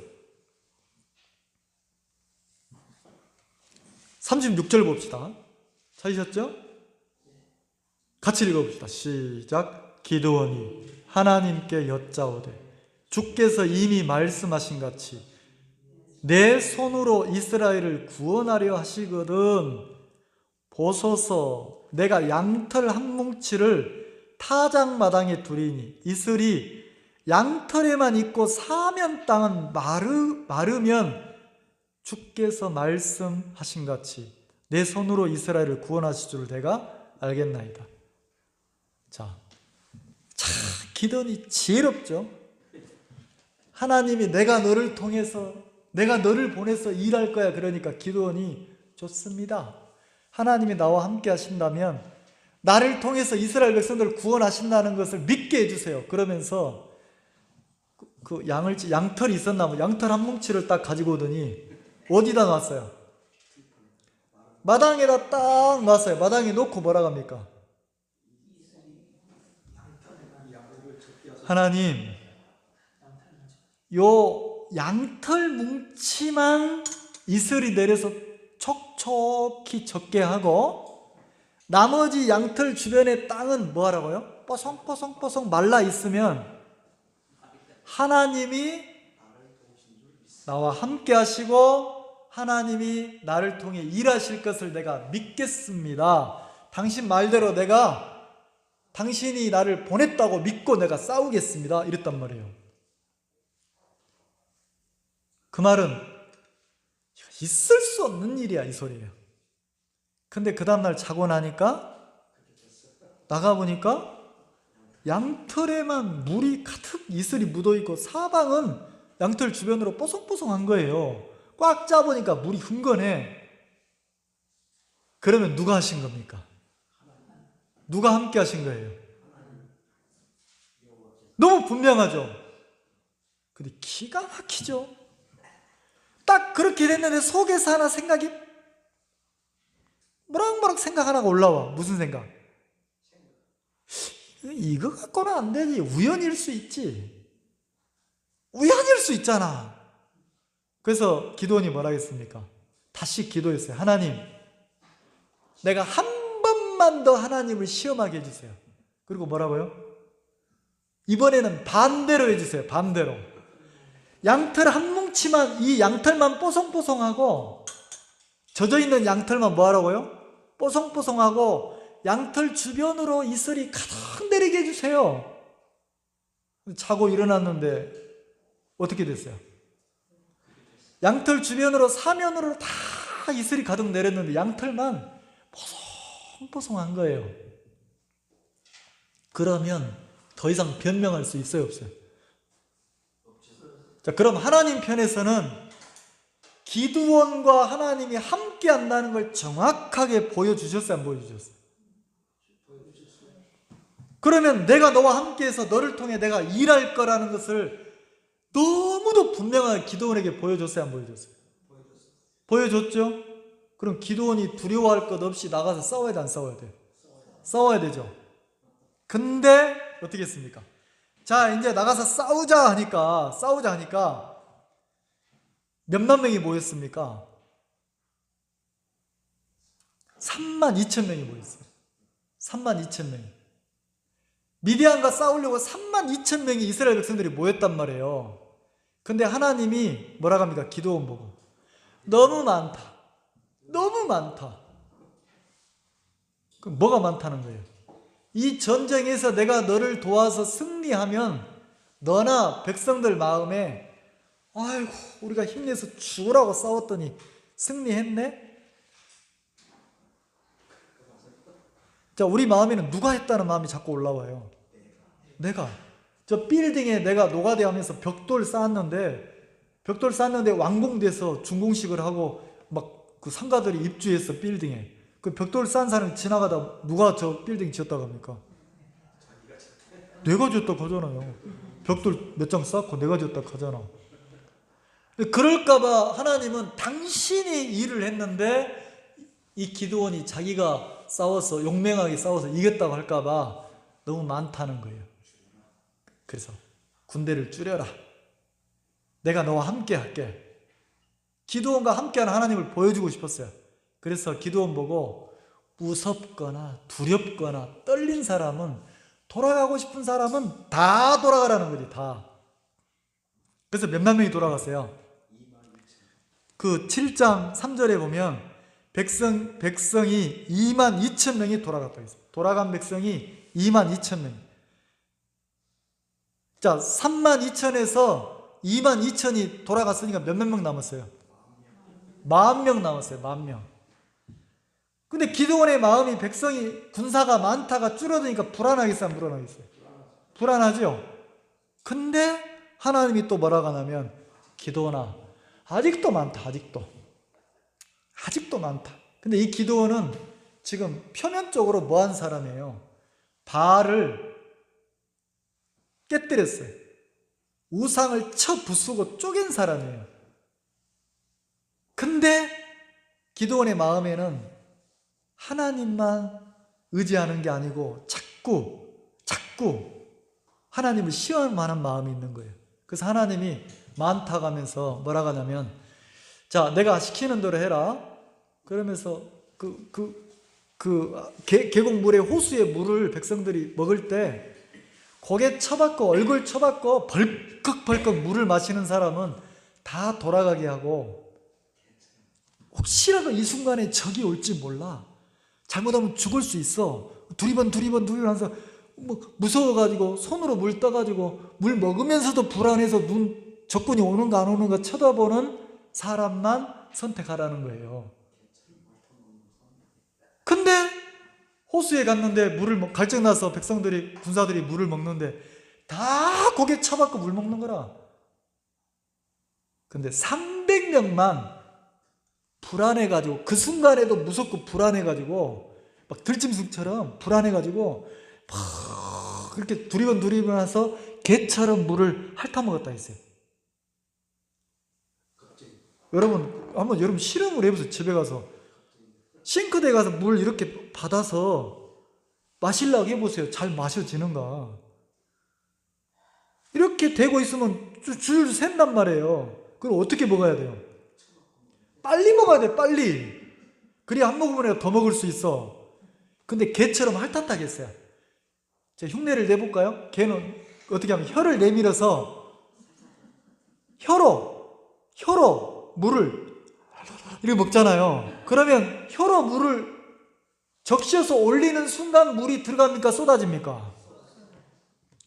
36절 봅시다. 찾으셨죠? 같이 읽어봅시다. 시작. 기드온이 하나님께 여짜오되 주께서 이미 말씀하신 같이 내 손으로 이스라엘을 구원하려 하시거든 보소서 내가 양털 한 뭉치를 타작마당에 두리니 이슬이 양털에만 있고 사면 땅은 마르면 주께서 말씀하신 같이 내 손으로 이스라엘을 구원하실 줄 내가 알겠나이다. 자, 기드온이 지혜롭죠. 하나님이 내가 너를 보내서 일할 거야. 그러니까 기드온이 좋습니다. 하나님이 나와 함께 하신다면 나를 통해서 이스라엘 백성들을 구원하신다는 것을 믿게 해주세요. 그러면서 그 양털이 있었나 뭐 양털 한 뭉치를 딱 가지고 오더니 어디다 놨어요? 마당에다 딱 놨어요. 마당에 놓고 뭐라고 합니까? 하나님, 요 양털 뭉치만 이슬이 내려서 촉촉히 젖게 하고 나머지 양털 주변의 땅은 뭐 하라고요? 뽀송뽀송뽀송 말라 있으면 하나님이 나와 함께 하시고 하나님이 나를 통해 일하실 것을 내가 믿겠습니다. 당신 말대로 당신이 나를 보냈다고 믿고 내가 싸우겠습니다. 이랬단 말이에요. 그 말은 있을 수 없는 일이야 이 소리예요. 근데 그 다음날 자고 나니까 나가보니까 양털에만 물이 가득 이슬이 묻어있고 사방은 양털 주변으로 뽀송뽀송한 거예요. 꽉 짜보니까 물이 흥건해. 그러면 누가 하신 겁니까? 누가 함께 하신 거예요? 너무 분명하죠? 근데 기가 막히죠? 딱 그렇게 됐는데 속에서 하나 생각이 뭐락뭐락 생각 하나가 올라와. 무슨 생각? 이거 갖고는 안 되지. 우연일 수 있지. 우연일 수 있잖아. 그래서 기드온이 뭐라 했습니까? 다시 기도했어요. 하나님, 내가 한 번만 더 하나님을 시험하게 해주세요. 그리고 뭐라고요? 이번에는 반대로 해주세요. 반대로. 양털 한 뭉치만, 이 양털만 뽀송뽀송하고 젖어있는 양털만 뭐 하라고요? 뽀송뽀송하고 양털 주변으로 이슬이 가득 내리게 해주세요. 자고 일어났는데 어떻게 됐어요? 양털 주변으로 사면으로 다 이슬이 가득 내렸는데 양털만 뽀송뽀송한 거예요. 그러면 더 이상 변명할 수 있어요, 없어요? 자, 그럼 하나님 편에서는 기드온과 하나님이 함께 한다는 걸 정확하게 보여주셨어요, 안 보여주셨어요? 그러면 내가 너와 함께해서 너를 통해 내가 일할 거라는 것을 너무도 분명하게 기드온에게 보여줬어요, 안 보여줬어요? 보여줬죠? 그럼 기드온이 두려워할 것 없이 나가서 싸워야 돼, 안 싸워야 돼요? 싸워야 되죠. 근데 어떻게 했습니까? 자, 이제 나가서 싸우자 하니까 몇만 명이 모였습니까? 32,000명이 모였어요. 32,000명이. 미디안과 싸우려고 32,000명이 이스라엘 백성들이 모였단 말이에요. 근데 하나님이 뭐라고 합니까? 기드온 보고 너무 많다. 너무 많다. 그럼 뭐가 많다는 거예요? 이 전쟁에서 내가 너를 도와서 승리하면 너나 백성들 마음에 아이고 우리가 힘내서 죽으라고 싸웠더니 승리했네? 자, 우리 마음에는 누가 했다는 마음이 자꾸 올라와요. 내가. 저 빌딩에 내가 노가대 하면서 벽돌 쌓았는데 완공돼서 준공식을 하고 막 그 상가들이 입주했어, 빌딩에. 그 벽돌 쌓은 사람이 지나가다 누가 저 빌딩 지었다고 합니까? 내가 지었다고 하잖아요. 벽돌 몇 장 쌓고 내가 지었다고 하잖아. 그럴까봐 하나님은 당신이 일을 했는데 이 기드온이 자기가 싸워서 용맹하게 싸워서 이겼다고 할까봐 너무 많다는 거예요. 그래서 군대를 줄여라. 내가 너와 함께 할게. 기드온과 함께하는 하나님을 보여주고 싶었어요. 그래서 기드온 보고 무섭거나 두렵거나 떨린 사람은, 돌아가고 싶은 사람은 다 돌아가라는 거지, 다. 그래서 몇만 명이 돌아갔어요? 그 7장 3절에 보면 백성이 2만 2천 명이 돌아갔다고 했어요. 돌아간 백성이 2만 2천 명. 자, 3만 2천에서 2만 2천이 돌아갔으니까 몇몇 명 남았어요? 10,000명 남았어요. 10,000명. 근데 기드온의 마음이, 백성이, 군사가 많다가 줄어드니까 불안하겠어요? 안 불안하겠어요? 불안하죠? 근데 하나님이 또 뭐라고 하냐면, 기드온아, 아직도 많다. 아직도 많다. 근데 이 기드온은 지금 표면적으로 뭐한 사람이에요? 바알을 깨뜨렸어요. 우상을 쳐 부수고 쪼갠 사람이에요. 근데 기드온의 마음에는 하나님만 의지하는 게 아니고 자꾸 하나님을 시험하는 마음이 있는 거예요. 그래서 하나님이 많다고 하면서 뭐라고 하냐면, 자, 내가 시키는 대로 해라. 그러면서 계곡물에, 호수의 물을 백성들이 먹을 때 고개 쳐박고 얼굴 쳐박고 벌컥벌컥 물을 마시는 사람은 다 돌아가게 하고, 혹시라도 이 순간에 적이 올지 몰라. 잘못하면 죽을 수 있어. 두리번 하면서 무서워가지고 손으로 물 떠가지고 물 먹으면서도 불안해서 적군이 오는가 안 오는가 쳐다보는 사람만 선택하라는 거예요. 근데 호수에 갔는데 물을 갈증나서 백성들이, 군사들이 물을 먹는데 다 고개 쳐박고 물 먹는 거라. 근데 300명만 불안해가지고, 그 순간에도 무섭고 불안해가지고 막 들짐승처럼 불안해가지고 막 그렇게 두리번 해서 개처럼 물을 핥아먹었다 했어요. 여러분 실험을 해보세요. 집에 가서 싱크대에 가서 물 이렇게 받아서 마시려고 해보세요. 잘 마셔지는가? 이렇게 되고 있으면 줄줄 샌단 말이에요. 그럼 어떻게 먹어야 돼요? 빨리 먹어야 돼, 빨리. 그래야 한 모금이라도 더 먹을 수 있어. 근데 개처럼 핥았다겠어요. 제가 흉내를 내볼까요? 개는 어떻게 하면 혀를 내밀어서 혀로 물을 이렇게 먹잖아요. 그러면 혀로 물을 적셔서 올리는 순간 물이 들어갑니까? 쏟아집니까?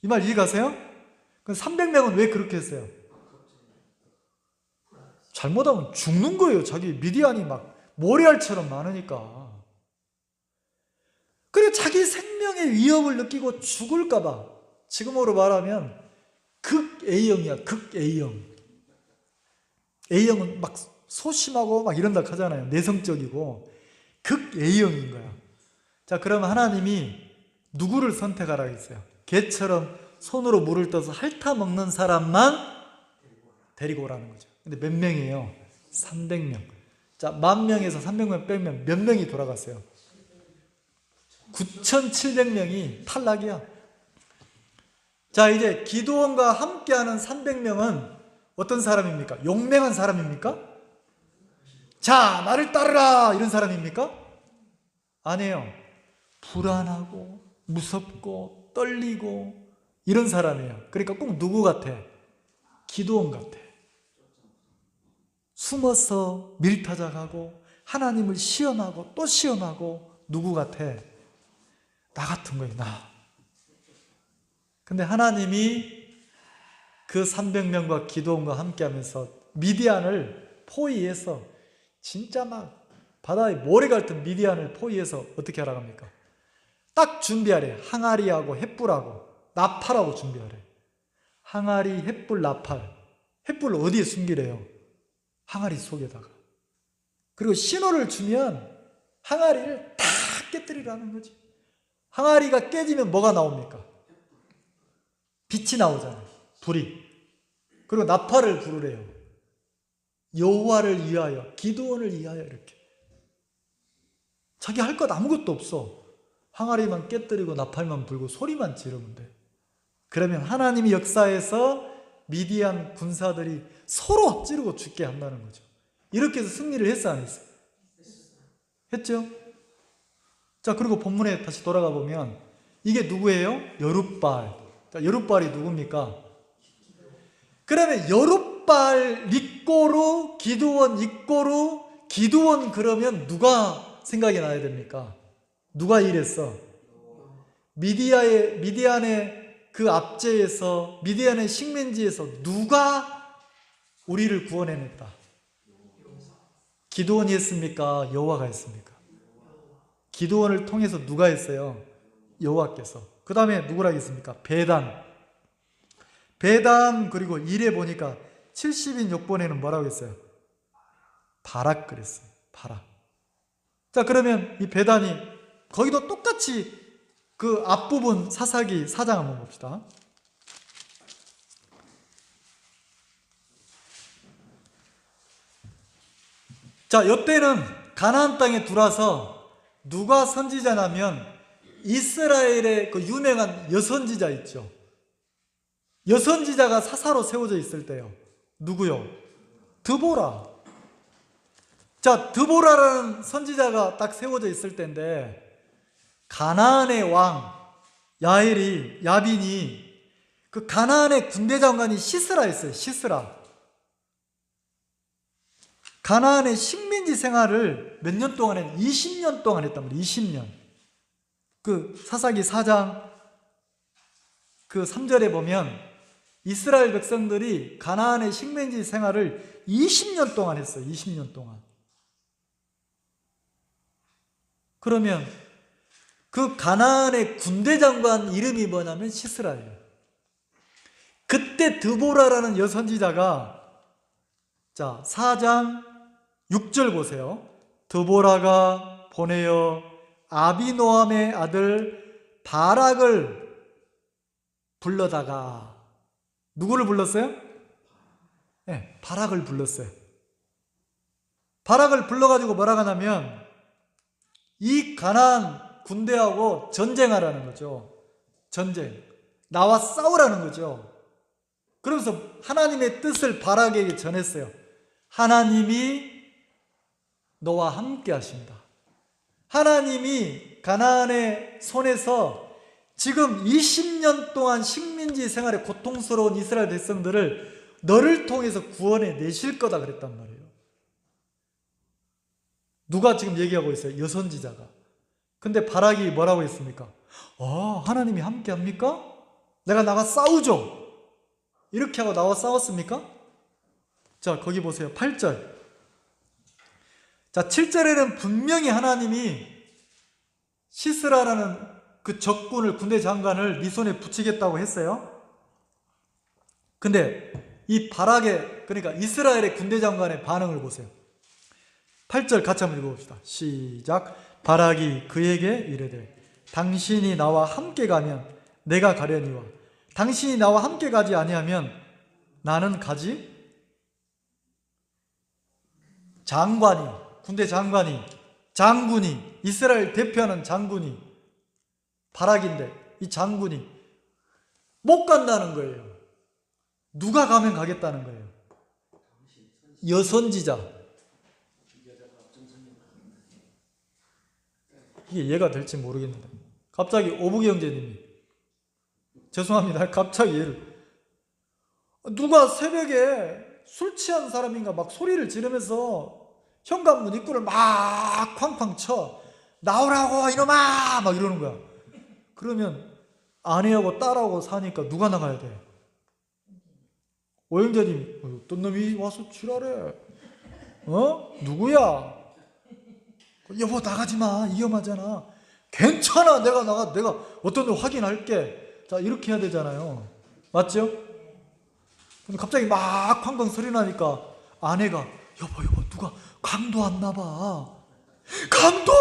이 말 이해가세요? 그럼 300명은 왜 그렇게 했어요? 잘못하면 죽는 거예요. 자기 미디안이 막 모래알처럼 많으니까. 그리고 자기 생명의 위협을 느끼고 죽을까봐, 지금으로 말하면 극A형이야. 극A형. A형은 막 소심하고 막 이런다 하잖아요. 내성적이고. 극A형인 거야. 자, 그러면 하나님이 누구를 선택하라고 했어요? 개처럼 손으로 물을 떠서 핥아먹는 사람만 데리고 오라는 거죠. 근데 몇 명이에요? 300명. 자, 10,000명에서 300명 빼면 몇 명이 돌아갔어요? 9,700명이 탈락이야. 자, 이제 기드온과 함께하는 300명은 어떤 사람입니까? 용맹한 사람입니까? 자, 나를 따르라 이런 사람입니까? 아니에요. 불안하고 무섭고 떨리고 이런 사람이에요. 그러니까 꼭 누구 같아? 기드온 같아. 숨어서 밀타작하고 하나님을 시험하고 또 시험하고 누구 같아? 나 같은 거예요, 나. 근데 하나님이 그 300명과 기드온과 함께 하면서 미디안을 포위해서, 진짜 막 바다에 모래 같은 미디안을 포위해서 어떻게 하라고 합니까? 딱 준비하래. 항아리하고 횃불하고 나팔하고 준비하래. 항아리, 횃불, 나팔. 횃불을 어디에 숨기래요? 항아리 속에다가. 그리고 신호를 주면 항아리를 다 깨뜨리라는 거지. 항아리가 깨지면 뭐가 나옵니까? 빛이 나오잖아요. 불이. 그리고 나팔을 부르래요. 여호와를 위하여, 기드온을 위하여. 이렇게 자기 할 것 아무것도 없어. 항아리만 깨뜨리고 나팔만 불고 소리만 지르면 돼. 그러면 하나님이 역사에서 미디안 군사들이 서로 찌르고 죽게 한다는 거죠. 이렇게 해서 승리를 했어, 안 했어? 했죠? 자, 그리고 본문에 다시 돌아가 보면 이게 누구예요? 여룻발. 자, 여룻발이 누굽니까? 그러면 여룻발 윗고루, 기드온 윗고루, 기드온 그러면 누가 생각이 나야 됩니까? 누가 일했어? 미디안의 그 압제에서, 미디안의 식민지에서 누가 우리를 구원해냈다? 기드온이 했습니까? 여호와가 했습니까? 기드온을 통해서 누가 했어요? 여호와께서. 그 다음에 누구라 했습니까? 배단. 그리고 1에 보니까 70인 역본에는 뭐라고 했어요? 바락 그랬어요. 바락. 자, 그러면 이 배단이 거기도 똑같이 그 앞부분 사사기 4장 한번 봅시다. 자, 이때는 가나안 땅에 들어와서 누가 선지자냐면 이스라엘의 그 유명한 여선지자 있죠. 여선지자가 사사로 세워져 있을 때요. 누구요? 드보라. 자, 드보라라는 선지자가 딱 세워져 있을 때인데 가나안의 왕 야빈이 그 가나안의 군대 장관이 시스라였어요. 시스라. 가나안의 식민지 생활을 몇 년 동안 했? 20년 동안 했단 말이에요. 20년. 그 사사기 4장 그 3절에 보면 이스라엘 백성들이 가나안의 식민지 생활을 20년 동안 했어요. 20년 동안. 그러면 그 가나안의 군대 장관 이름이 뭐냐면 시스라예요. 그때 드보라라는 여선지자가 자 4장 6절 보세요. 드보라가 보내어 아비노함의 아들 바락을 불러다가 누구를 불렀어요? 네, 바락을 불렀어요. 바락을 불러가지고 뭐라고 하냐면 이 가나안 군대하고 전쟁하라는 거죠. 전쟁. 나와 싸우라는 거죠. 그러면서 하나님의 뜻을 바락에게 전했어요. 하나님이 너와 함께 하신다. 하나님이 가나안의 손에서 지금 20년 동안 식민지 생활에 고통스러운 이스라엘 백성들을 너를 통해서 구원해 내실 거다 그랬단 말이에요. 누가 지금 얘기하고 있어요? 여선지자가. 근데 바락이 뭐라고 했습니까? 하나님이 함께 합니까? 내가 나가 싸우죠. 이렇게 하고 나와 싸웠습니까? 자, 거기 보세요. 8절. 자, 7절에는 분명히 하나님이 시스라라는 그 적군을, 군대 장관을 네 손에 붙이겠다고 했어요. 근데 이 바락의, 그러니까 이스라엘의 군대 장관의 반응을 보세요. 8절 같이 한번 읽어봅시다. 시작. 바락이 그에게 이르되 당신이 나와 함께 가면 내가 가려니와 당신이 나와 함께 가지 아니하면 나는 가지. 장관이, 군대 장군이, 이스라엘 대표하는 장군이 바락인데 이 장군이 못 간다는 거예요. 누가 가면 가겠다는 거예요? 여선지자. 이게 이해가 될지 모르겠는데 갑자기 오부기 형제님이 죄송합니다. 갑자기 누가 새벽에 술 취한 사람인가 막 소리를 지르면서 현관문 입구를 막 쾅쾅 쳐. 나오라고 이놈아 막 이러는 거야. 그러면 아내하고 딸하고 사니까 누가 나가야 돼? 오형제님이 어떤 놈이 와서 지랄해. 누구야? 여보 나가지 마. 위험하잖아. 괜찮아. 내가 어떤 놈 확인할게. 자, 이렇게 해야 되잖아요. 맞죠? 근데 갑자기 막 쾅쾅 소리 나니까 아내가 여보 누가 강도 왔나 봐. 강도?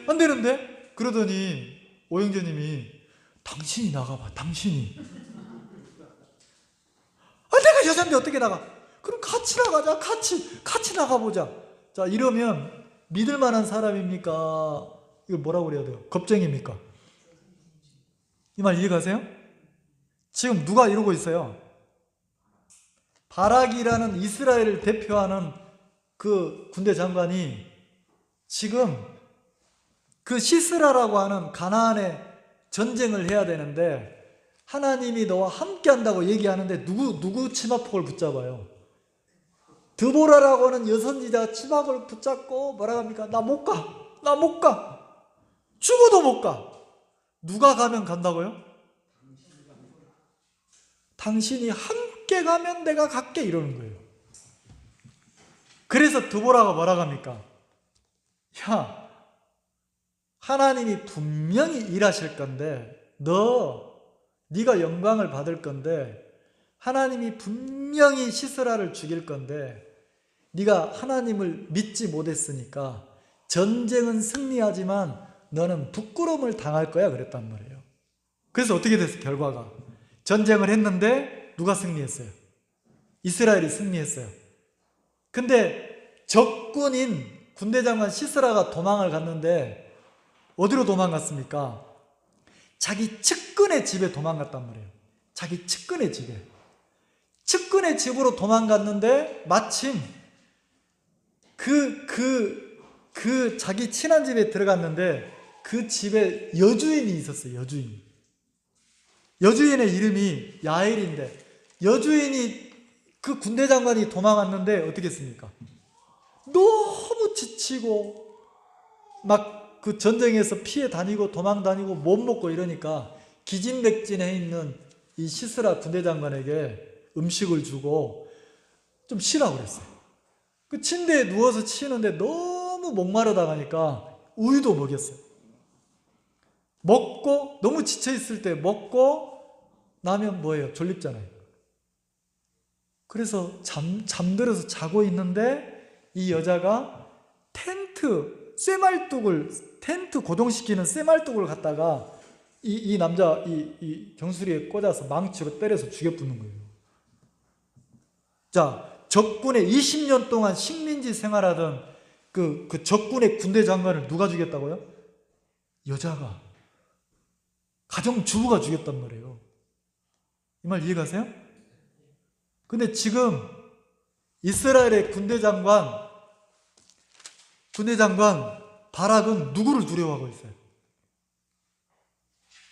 안 되는데 그러더니 오형제님이 당신이 나가봐. 당신이. 내가 여잔데 어떻게 나가? 그럼 같이 나가자. 같이 나가보자. 자, 이러면 믿을 만한 사람입니까? 이거 뭐라고 그래야 돼요? 겁쟁입니까? 이 말 이해가세요? 지금 누가 이러고 있어요? 바락이라는 이스라엘을 대표하는 그 군대 장관이 지금 그 시스라라고 하는 가나안에 전쟁을 해야 되는데 하나님이 너와 함께 한다고 얘기하는데 누구 치마폭을 붙잡아요? 드보라라고 하는 여선지자가 치마를 붙잡고 뭐라고 합니까? 나 못 가. 죽어도 못 가. 누가 가면 간다고요? 당신이 함께 가면 내가 갈게 이러는 거예요. 그래서 드보라가 뭐라고 합니까? 야, 하나님이 분명히 일하실 건데 네가 영광을 받을 건데 하나님이 분명히 시스라를 죽일 건데 네가 하나님을 믿지 못했으니까 전쟁은 승리하지만 너는 부끄러움을 당할 거야 그랬단 말이에요. 그래서 어떻게 됐어요? 결과가 전쟁을 했는데 누가 승리했어요? 이스라엘이 승리했어요. 근데 적군인 군대장관 시스라가 도망을 갔는데 어디로 도망갔습니까? 자기 측근의 집에 도망갔단 말이에요. 자기 측근의 집에. 측근의 집으로 도망갔는데 마침 그 자기 친한 집에 들어갔는데 그 집에 여주인이 있었어요. 여주인의 이름이 야엘인데 여주인이 그 군대 장관이 도망갔는데 어떻게 했습니까? 너무 지치고 막 그 전쟁에서 피해 다니고 도망 다니고 못 먹고 이러니까 기진맥진해 있는 이 시스라 군대 장관에게 음식을 주고 좀 쉬라고 그랬어요. 그 침대에 누워서 치는데 너무 목마르다 가니까 우유도 먹였어요. 먹고 너무 지쳐 있을 때 먹고 나면 뭐예요? 졸립잖아요. 그래서 잠들어서 자고 있는데 이 여자가 텐트 고정시키는 쇠말뚝을 갖다가 이 남자 이 경수리에 꽂아서 망치로 때려서 죽여 붙는 거예요. 자, 적군의 20년 동안 식민지 생활하던 그 적군의 군대 장관을 누가 죽였다고요? 여자가, 가정주부가 죽였단 말이에요. 이 말 이해가세요? 근데 지금 이스라엘의 군대 장관 바락은 누구를 두려워하고 있어요?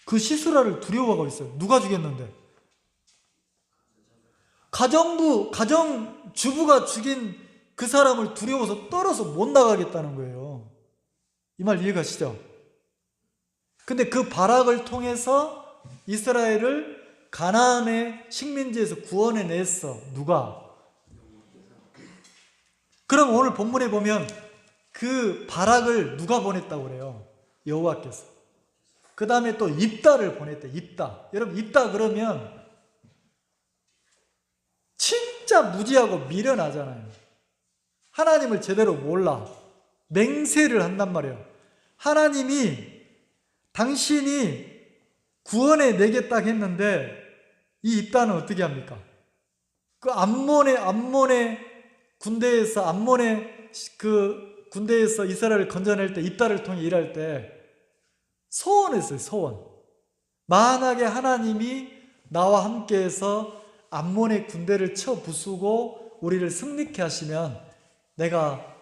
그 시스라를 두려워하고 있어요. 누가 죽였는데? 가정주부가 죽인 그 사람을 두려워서 떨어서 못 나가겠다는 거예요. 이 말 이해가시죠? 근데 그 바락을 통해서 이스라엘을 가나안의 식민지에서 구원해냈어. 누가? 그럼 오늘 본문에 보면 그 바락을 누가 보냈다고 그래요? 여호와께서. 그 다음에 또 입다를 보냈대. 입다. 여러분 입다 그러면 진짜 무지하고 미련하잖아요. 하나님을 제대로 몰라. 맹세를 한단 말이에요. 하나님이 당신이 구원해 내겠다 했는데 이 입다는 어떻게 합니까? 그 암몬의 군대에서 이스라엘을 건져낼 때 입다를 통해 일할 때 소원했어요. 소원. 만약에 하나님이 나와 함께해서 암몬의 군대를 쳐 부수고 우리를 승리케 하시면 내가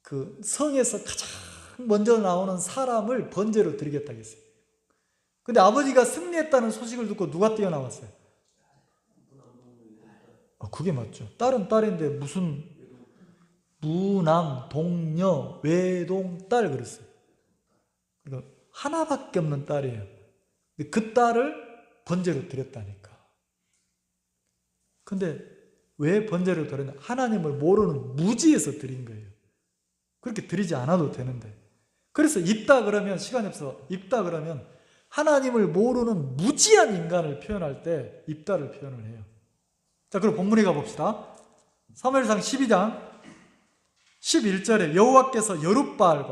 그 성에서 가장 먼저 나오는 사람을 번제로 드리겠다고 했어요. 근데 아버지가 승리했다는 소식을 듣고 누가 뛰어나왔어요? 그게 맞죠. 딸은 딸인데 무슨 무남, 동녀, 외동, 딸 그랬어요. 그러니까 하나밖에 없는 딸이에요. 근데 그 딸을 번제로 드렸다니까. 근데 왜 번제로 드렸냐? 하나님을 모르는 무지에서 드린 거예요. 그렇게 드리지 않아도 되는데. 그래서 입다 그러면, 시간이 없어, 입다 그러면 하나님을 모르는 무지한 인간을 표현할 때 입다를 표현을 해요. 자, 그럼 본문에 가봅시다. 사무엘상 12장 11절에 여호와께서 여룻바알이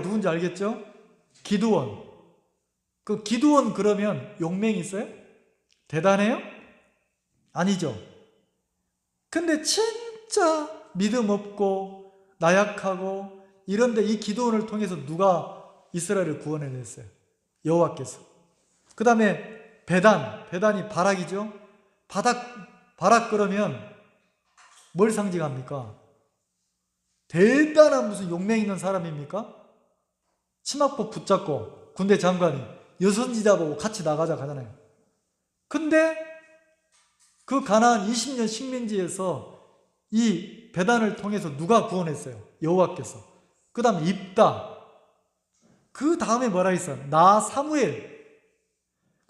누군지 알겠죠? 기드온. 그 기드온 그러면 용맹이 있어요? 대단해요? 아니죠. 근데 진짜 믿음 없고 나약하고 이런데 이 기드온을 통해서 누가 이스라엘을 구원해냈어요? 여호와께서. 그 다음에 배단이 바락이죠. 바락 그러면 뭘 상징합니까? 대단한 무슨 용맹 있는 사람입니까? 치마법 붙잡고 군대 장관이 여선지자 보고 같이 나가자 하잖아요. 근데 그 가나안 20년 식민지에서 이 배단을 통해서 누가 구원했어요? 여호와께서. 그 다음 입다. 그 다음에 뭐라 했어? 나 사무엘.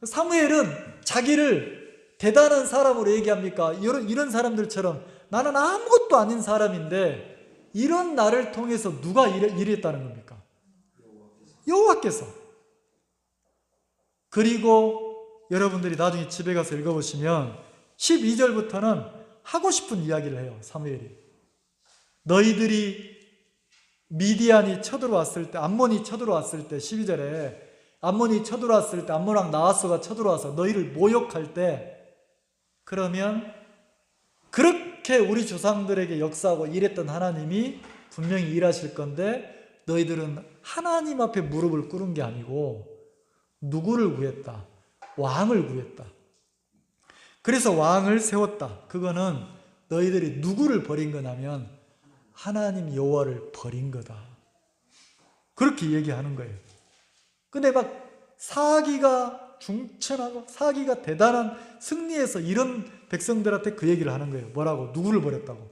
사무엘은 자기를 대단한 사람으로 얘기합니까? 이런 사람들처럼 나는 아무것도 아닌 사람인데 이런 나를 통해서 누가 일했다는 겁니까? 여호와께서. 그리고 여러분들이 나중에 집에 가서 읽어보시면 12절부터는 하고 싶은 이야기를 해요. 사무엘이. 너희들이 미디안이 쳐들어왔을 때, 암몬이 쳐들어왔을 때, 12절에 암몬이 쳐들어왔을 때, 암몬왕 나하스가 쳐들어와서 너희를 모욕할 때, 그러면 그렇게 우리 조상들에게 역사하고 일했던 하나님이 분명히 일하실 건데 너희들은 하나님 앞에 무릎을 꿇은 게 아니고 누구를 구했다? 왕을 구했다. 그래서 왕을 세웠다. 그거는 너희들이 누구를 버린 거냐면 하나님 여호와를 버린 거다. 그렇게 얘기하는 거예요. 근데 막 사기가 중천하고 사기가 대단한 승리해서 이런 백성들한테 그 얘기를 하는 거예요. 뭐라고? 누구를 버렸다고?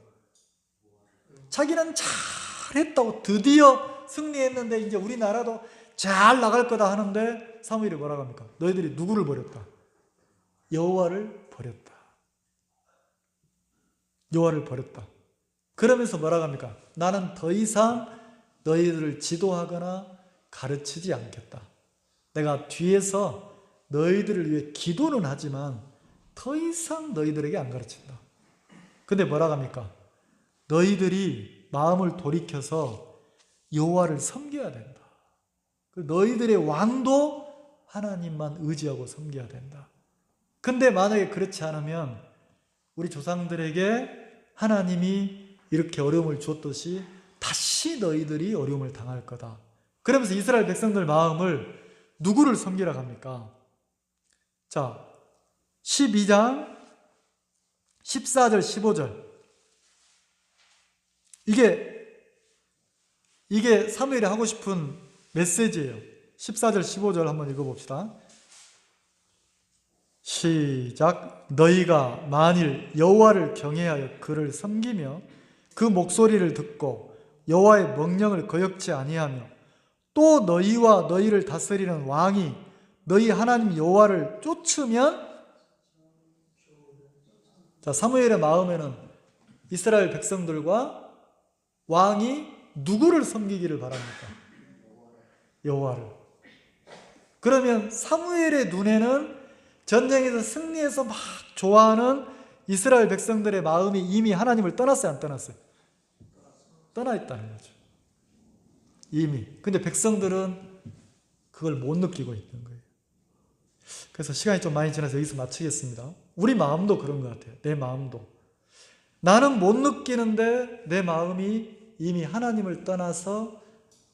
자기는 잘했다고 드디어 승리했는데 이제 우리나라도 잘 나갈 거다 하는데 사무엘이 뭐라고 합니까? 너희들이 누구를 버렸다? 여호와를 버렸다. 여호와를 버렸다. 그러면서 뭐라고 합니까? 나는 더 이상 너희들을 지도하거나 가르치지 않겠다. 내가 뒤에서 너희들을 위해 기도는 하지만 더 이상 너희들에게 안 가르친다. 근데 뭐라고 합니까? 너희들이 마음을 돌이켜서 여호와를 섬겨야 된다. 너희들의 왕도 하나님만 의지하고 섬겨야 된다. 근데 만약에 그렇지 않으면 우리 조상들에게 하나님이 이렇게 어려움을 줬듯이 다시 너희들이 어려움을 당할 거다. 그러면서 이스라엘 백성들 마음을 누구를 섬기라고 합니까? 자, 12장 14절 15절 이게 사무엘이 하고 싶은 메시지예요. 14절 15절 한번 읽어봅시다. 시작. 너희가 만일 여호와를 경외하여 그를 섬기며 그 목소리를 듣고 여호와의 명령을 거역지 아니하며 또 너희와 너희를 다스리는 왕이 너희 하나님 여호와를 쫓으면, 자, 사무엘의 마음에는 이스라엘 백성들과 왕이 누구를 섬기기를 바랍니까? 여호와를. 그러면 사무엘의 눈에는 전쟁에서 승리해서 막 좋아하는 이스라엘 백성들의 마음이 이미 하나님을 떠났어요, 안 떠났어요? 떠나 있다는 거죠. 이미. 근데 백성들은 그걸 못 느끼고 있는 거예요. 그래서 시간이 좀 많이 지나서 여기서 마치겠습니다. 우리 마음도 그런 것 같아요. 내 마음도. 나는 못 느끼는데 내 마음이 이미 하나님을 떠나서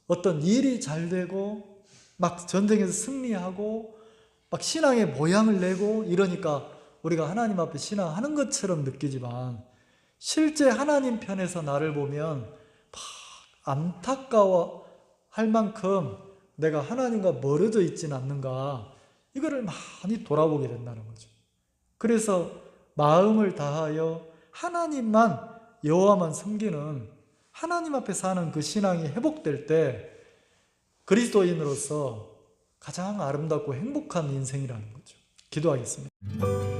어떤 일이 잘 되고 막 전쟁에서 승리하고 막 신앙의 모양을 내고 이러니까 우리가 하나님 앞에 신앙하는 것처럼 느끼지만 실제 하나님 편에서 나를 보면 막 안타까워 할 만큼 내가 하나님과 멀어져 있지는 않는가, 이거를 많이 돌아보게 된다는 거죠. 그래서 마음을 다하여 하나님만, 여호와만 섬기는 하나님 앞에 사는 그 신앙이 회복될 때 그리스도인으로서 가장 아름답고 행복한 인생이라는 거죠. 기도하겠습니다.